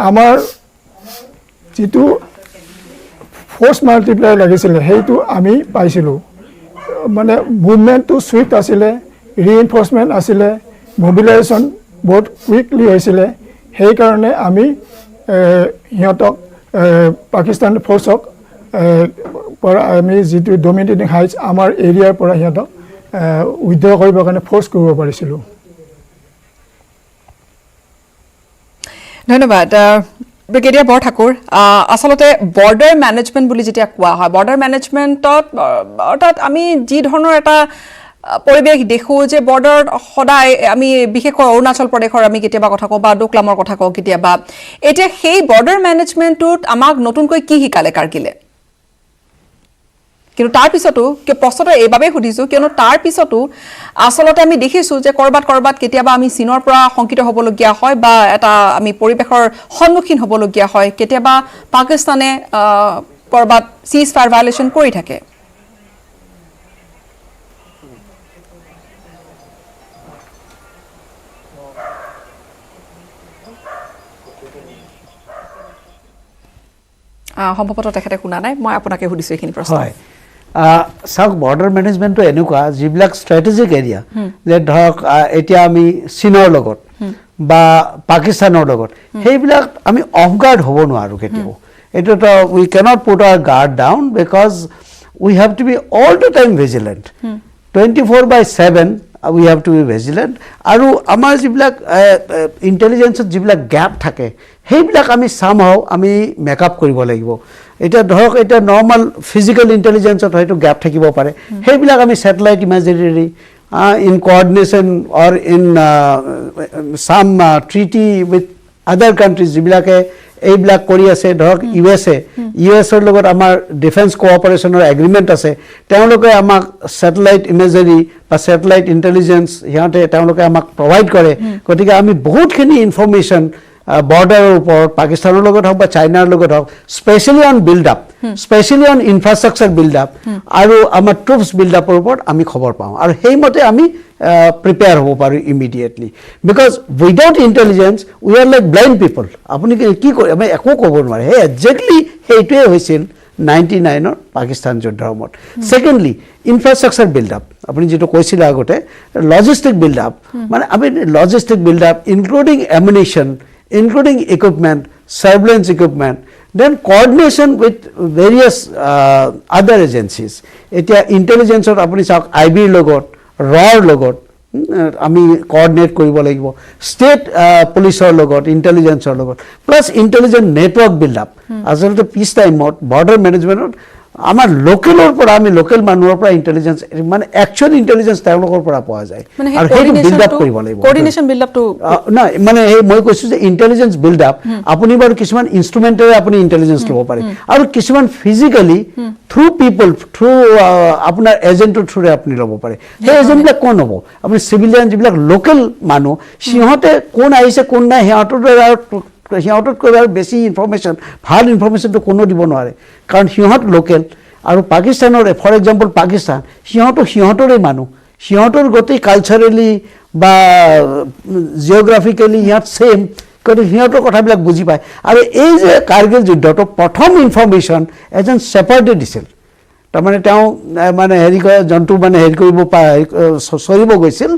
our যেটো ফোর্স মাল্টিপ্লায়ার লাগিছিল হেইটো আমি পাইছিলো মানে মুভমেন্ট টু সুইফট আছিলে রিইনফোর্সমেন্ট আছিলে মোবিলাইজেশন বহুত কুইকলি হৈছিলে সেই কারণে আমি হিয়তক পাকিস্তান ফোর্সক পৰা আমি যেটো ডমিনেটিং হাইটস আমাৰ এৰিয়াৰ পৰা হিয়তক উইথড্ৰ কৰিবৰ কাৰণে ফোৰ্স কৰিব পাৰিছিলো ধন্যবাদ ব্ৰিগেডিয়াৰ বৰঠাকুৰ আসলতে বৰ্ডাৰ মেনেজমেন্ট বুলি যেতিয়া কোৱা হয় বৰ্ডাৰ মেনেজমেন্টত অৰ্থাৎ আমি যি ধৰণৰ এটা পৰিবেশ দেখো যে বৰ্ডাৰ সদায় আমি বিশেষকৈ অৰুণাচল প্ৰদেশৰ আমি কেতিয়াবা কথা কওঁ বা ডোকলামৰ কথা কওঁ কেতিয়াবা এতিয়া সেই বৰ্ডাৰ মেনেজমেন্টত আমাক নতুনকৈ কি শিকালে কাৰ্গিলে কিন্তু তাৰ পিছতো প্ৰশ্নটো এইভাবে সুধিছো কিয়নো তাৰ পিছতো আসলতে আমি দেখিছো যে কৰবাত কেতিয়াবা আমি চীনৰ পৰা সংকিত হ'বলগীয়া হয় বা এটা আমি পৰিবেশৰ সন্মুখীন হ'বলগীয়া হয় কেতিয়াবা পাকিস্তানে কৰবাত সিজ ফায়াৰ ভায়োলেশন কৰি থাকে সম্ভৱতঃ তেখেতে শুনা নাই মই আপোনাকে সুধিছো এইখিনি প্ৰশ্ন চাওক বৰ্ডাৰ মেনেজমেন্টটো এনেকুৱা যিবিলাক ষ্ট্ৰেটেজিক এৰিয়া যে ধৰক এতিয়া আমি চীনৰ লগত বা পাকিস্তানৰ লগত সেইবিলাক আমি অফ গাৰ্ড হ'ব নোৱাৰো কেতিয়াও এটোতো we cannot put our guard down because we have to be all the time vigilant 24/7 we have to be vigilant আৰু আমাৰ যিবিলাক ইন্টেলিজেন্সত যিবিলাক গ্যাপ থাকে সেইবিলাক আমি সামহাও আমি মেকআপ কৰিব লাগিব এটা ধৰক এটা নৰ্মাল ফিজিক্যাল ইন্টেলিজেন্সত হয়তো গ্যাপ থাকিব পাৰে সেইবিলাক আমি satellite ইমেজাৰি in coordination or in some treaty with other countries যিবিলাকে এইবিলাক কৰি আছে ধৰক ইউএছৰ লগত আমাৰ ডিফেন্স কোঅপাৰেচনৰ এগ্ৰিমেন্ট আছে তেওঁলোকে আমাক স্যাটেলাইট ইমেজাৰি বা স্যাটেলাইট ইন্টেলিজেন্স হিয়াতে তেওঁলোকে আমাক প্ৰভাইড কৰে গতিকে আমি বহুতখিনি ইনফৰমেশন বৰ্ডাৰৰ ওপৰত পাকিস্তানৰ লগত হওক বা চাইনাৰ লগত হওক specially on build up specially on infrastructure build up আৰু আমাৰ ট্ৰুপছ বিল্ড আপৰ ওপৰত আমি খবৰ পাওঁ আৰু সেইমতে আমি প্ৰিপেয়াৰ হ'ব পাৰোঁ immediately because without intelligence we are like blind people আপুনি কি কৰে আমি একো ক'ব নোৱাৰে সেই একজেক্টলি সেইটোৱে হৈছিল 99ৰ পাকিস্তান যুদ্ধৰ সময়ত ছেকেণ্ডলি ইনফ্ৰাষ্ট্ৰাকচাৰ বিল্ড আপ আপুনি যিটো কৈছিলে আগতে লজিষ্টিক বিল্ড আপ মানে আমি logistic build up including ammunition including equipment, surveillance equipment, then coordination with various other agencies. Etia intelligence or apuni sauk IB logot, RAR logot, ami coordinate koribo lagibo. State police or logot, intelligence or logot, plus intelligence network build up. Asal to peace time mode, border management. আমাৰ লোকেলৰ পৰা আমি লোকেল মানুহৰ পৰা ইন্টেলিজেন্স মানে একচুয়াল ইন্টেলিজেন্স তেওঁলোকৰ পৰা পোৱা যায় আৰু সেইটো বিল্ড আপ কৰিব লাগিব কোঅৰ্ডিনেশন বিল্ড আপটো না মানে এই মই কৈছো যে ইন্টেলিজেন্স বিল্ড আপ আপুনি বাৰু কিছুমান ইনস্ট্ৰুমেন্টেৰে আপুনি ইন্টেলিজেন্স ল'ব পাৰে আৰু কিছুমান ফিজিক্যালি থ্ৰু পিপল থ্ৰু আপোনাৰ এজেন্টৰ থ্ৰুৰে আপুনি ল'ব পাৰে সেই এজেন্টবিলাক কোন হ'ব আপুনি সিভিলিয়ান যিবিলাক লোকেল মানুহ সিহঁতে কোন আহিছে কোন নাই সিহঁততকৈ আৰু বেছি ইনফৰমেশ্যন ভাল ইনফৰমেশ্যনটো কোনো দিব নোৱাৰে কাৰণ সিহঁত লোকেল আৰু পাকিস্তানৰ ফৰ এক্সাম্পল পাকিস্তান সিহঁতৰে মানুহ সিহঁতৰ গোটেই কালচাৰেলি বা জিঅ'গ্ৰাফিকেলি সিহঁত ছেইম কিন্তু সিহঁতৰ কথাবিলাক বুজি পায় আৰু এই যে কাৰ্গিল যুদ্ধটো প্ৰথম ইনফৰমেশ্যন এজন শেপাৰ্ডে দিছিল তাৰমানে তেওঁ মানে হেৰি কৰে জন্তু মানে হেৰি কৰিব চৰিব গৈছিল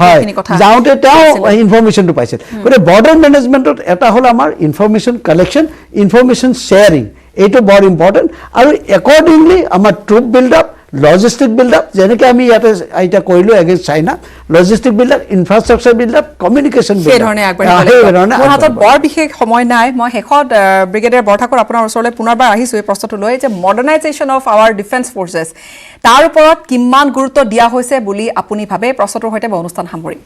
হয় যাওঁতে তেওঁ ইনফৰমেশ্যনটো পাইছিল গতিকে বৰ্ডাৰ মেনেজমেণ্টত এটা হ'ল আমাৰ ইনফৰমেশ্যন কালেকশ্যন ইনফৰমেশ্যন শ্বেয়াৰিং এইটো বৰ ইম্পৰ্টেণ্ট আৰু একৰ্ডিংলি আমাৰ troop build up logistic build up যেনেকৈ আমি ইয়াতে এতিয়া কৰিলোঁ against China logistic build up infrastructure build up communication মোৰ হাতত বৰ বিশেষ সময় নাই মই শেষত ব্ৰিগেডিয়াৰ বৰঠাকুৰ আপোনাৰ ওচৰলৈ পুনৰবাৰ আহিছোঁ এই প্ৰশ্নটো লৈ যে মডাৰ্ণাইজেশ্যন অফ আৱাৰ ডিফেন্স ফৰ্চেছ তাৰ ওপৰত কিমান গুৰুত্ব দিয়া হৈছে বুলি আপুনি ভাবে প্ৰশ্নটোৰ সৈতে মই অনুষ্ঠান সামৰিম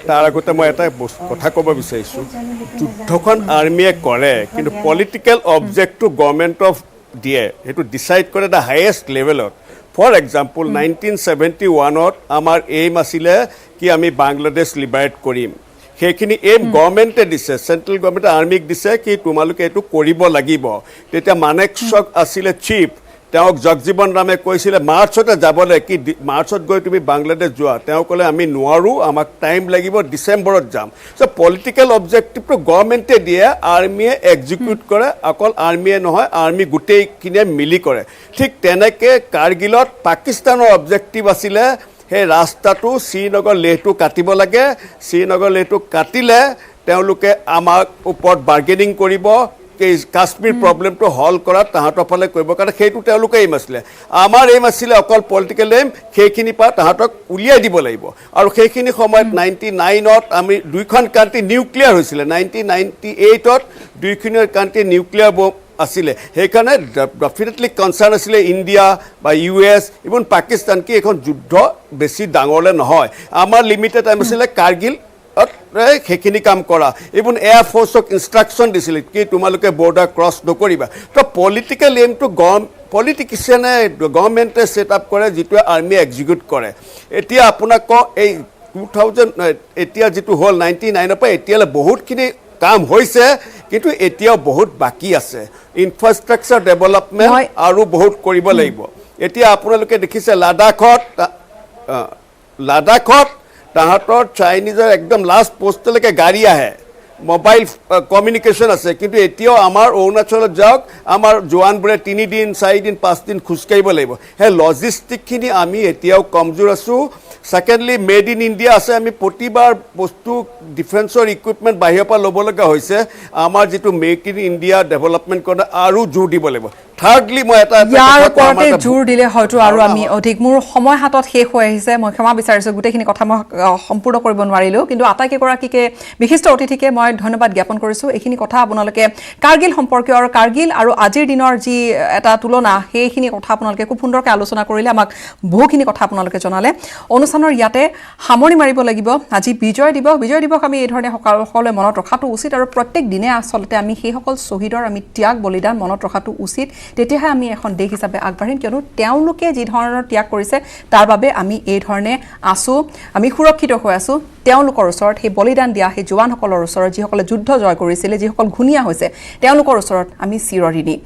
তাৰ আগতে মই এটা কথা ক'ব বিচাৰিছোঁ যুদ্ধখন আৰ্মিয়ে কৰে কিন্তু পলিটিকেল অবজেক্টটো গভৰ্ণমেণ্ট অফ দিয়ে সেইটো ডিচাইড কৰে দ্য হায়েষ্ট লেভেলত ফৰ এক্সাম্পল 1971ত আমাৰ এইম আছিলে কি আমি বাংলাদেশ লিবাৰেট কৰিম সেইখিনি এইম গভৰ্ণমেণ্টে দিছে চেণ্ট্ৰেল গভৰ্ণমেণ্টে আৰ্মিক দিছে কি তোমালোকে এইটো কৰিব লাগিব তেতিয়া মানেকশ্বক আছিলে চিফ তেওঁক জগজীৱন ৰামে কৈছিলে মাৰ্চতে যাবলৈ কি মাৰ্চত গৈ তুমি বাংলাদেশ যোৱা তেওঁ ক'লে আমি নোৱাৰোঁ আমাক টাইম লাগিব ডিচেম্বৰত যাম চ' পলিটিকেল অবজেক্টিভটো গভৰ্ণমেণ্টে দিয়ে আৰ্মিয়ে এক্সিকিউট কৰে অকল আৰ্মিয়ে নহয় আৰ্মি গোটেইখিনিয়ে মিলি কৰে ঠিক তেনেকৈ কাৰ্গিলত পাকিস্তানৰ অবজেক্টিভ আছিলে সেই ৰাস্তাটো শ্ৰীনগৰ লেহটো কাটিব লাগে শ্ৰীনগৰ লেহটো কাটিলে তেওঁলোকে আমাৰ ওপৰত বাৰ্গেনিং কৰিব কাশ্মীৰ প্ৰব্লেমটো হল কৰা তাহাঁতৰ ফালে কৰিব কাৰণে সেইটো তেওঁলোকে এইম আছিলে আমাৰ এইম আছিলে অকল পলিটিকেল এইম সেইখিনিৰ পৰা তাহাঁতক উলিয়াই দিব লাগিব আৰু সেইখিনি সময়ত 99ত আমি দুইখন কাণ্ট্ৰি নিউক্লিয়াৰ হৈছিলে 1998ত দুইখনৰ কাণ্ট্ৰি নিউক্লিয়াৰ বম আছিলে সেইকাৰণে ডেফিনেটলি কনচাৰ্ণ আছিলে ইণ্ডিয়া বা US ইভন পাকিস্তান কি এখন যুদ্ধ বেছি ডাঙৰলৈ নহয় আমাৰ লিমিটেড টাইম আছিলে কাৰ্গিল সেইখিনি কাম কৰা ইভন এয়াৰ ফ'ৰ্চক ইনষ্ট্ৰাকশ্যন দিছিলে কি তোমালোকে বৰ্ডাৰ ক্ৰছ নকৰিবা তো পলিটিকেল এইমটো পলিটিচিয়ানে গভৰ্ণমেণ্টে ছেট আপ কৰে যিটোৱে আৰ্মিয়ে এক্সিকিউট কৰে এতিয়া আপোনাক কওঁ এই 2000 এতিয়া যিটো হ'ল 99ৰ পৰা এতিয়ালৈ বহুতখিনি কাম হৈছে কিন্তু এতিয়াও বহুত বাকী আছে ইনফ্ৰাষ্ট্ৰাকচাৰ ডেভেলপমেণ্ট আৰু বহুত কৰিব লাগিব এতিয়া আপোনালোকে দেখিছে লাডাখত তাহাঁতৰ চাইনিজৰ একদম লাষ্ট পোষ্টলৈকে গাড়ী আহে মোবাইল কমিউনিকেশ্যন আছে কিন্তু এতিয়াও আমাৰ অৰুণাচলত যাওক আমাৰ জোৱানবোৰে 3 দিন 4 দিন 5 দিন খোজকাঢ়িব লাগিব সেই লজিষ্টিকখিনি আমি এতিয়াও কমজোৰ আছোঁ ছেকেণ্ডলি মেড ইন ইণ্ডিয়া আছে আমি প্ৰতিবাৰ বস্তু ডিফেন্সৰ ইকুইপমেণ্ট বাহিৰৰ পৰা ল'ব লগা হৈছে আমাৰ যিটো মেক ইন ইণ্ডিয়া ডেভেলপমেণ্ট কৰা আৰু জোৰ দিব লাগিব থাৰ্ডলি মই এটা ইয়াৰ ওপৰতে জোৰ দিলে হয়তো আৰু আমি অধিক মোৰ সময় হাতত শেষ হৈ আহিছে মই ক্ষমা বিচাৰিছোঁ গোটেইখিনি কথা মই সম্পূৰ্ণ কৰিব নোৱাৰিলোঁ কিন্তু আটাইকেইগৰাকীকে বিশিষ্ট অতিথিকে মই ধন্যবাদ জ্ঞাপন কৰিছোঁ এইখিনি কথা আপোনালোকে কাৰ্গিল সম্পৰ্কীয় আৰু কাৰ্গিল আৰু আজিৰ দিনৰ যি এটা তুলনা সেইখিনি কথা আপোনালোকে খুব সুন্দৰকৈ আলোচনা কৰিলে আমাক বহুখিনি কথা আপোনালোকে জনালে অনুষ্ঠানৰ ইয়াতে সামৰণি মাৰিব লাগিব আজি বিজয় দিৱস আমি এই ধৰণে সকলোৱে মনত ৰখাটো উচিত আৰু প্ৰত্যেক দিনে আচলতে আমি সেইসকল শ্বহীদৰ আমি ত্যাগ বলিদান মনত ৰখাটো উচিত তেতিয়াহে আমি এখন দেশ হিচাপে আগবাঢ়িম কিয়নো তেওঁলোকে যি ধৰণৰ ত্যাগ কৰিছে তাৰ বাবে আমি এই ধৰণে আছোঁ আমি সুৰক্ষিত হৈ আছোঁ তেওঁলোকৰ ওচৰত সেই বলিদান দিয়া সেই জোৱানসকলৰ ওচৰত যিসকলে যুদ্ধ জয় কৰিছিলে যিসকল ঘূণীয়া হৈছে তেওঁলোকৰ ওচৰত আমি চিৰঋণী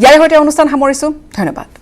ইয়াৰে সৈতে অনুষ্ঠান সামৰিছোঁ ধন্যবাদ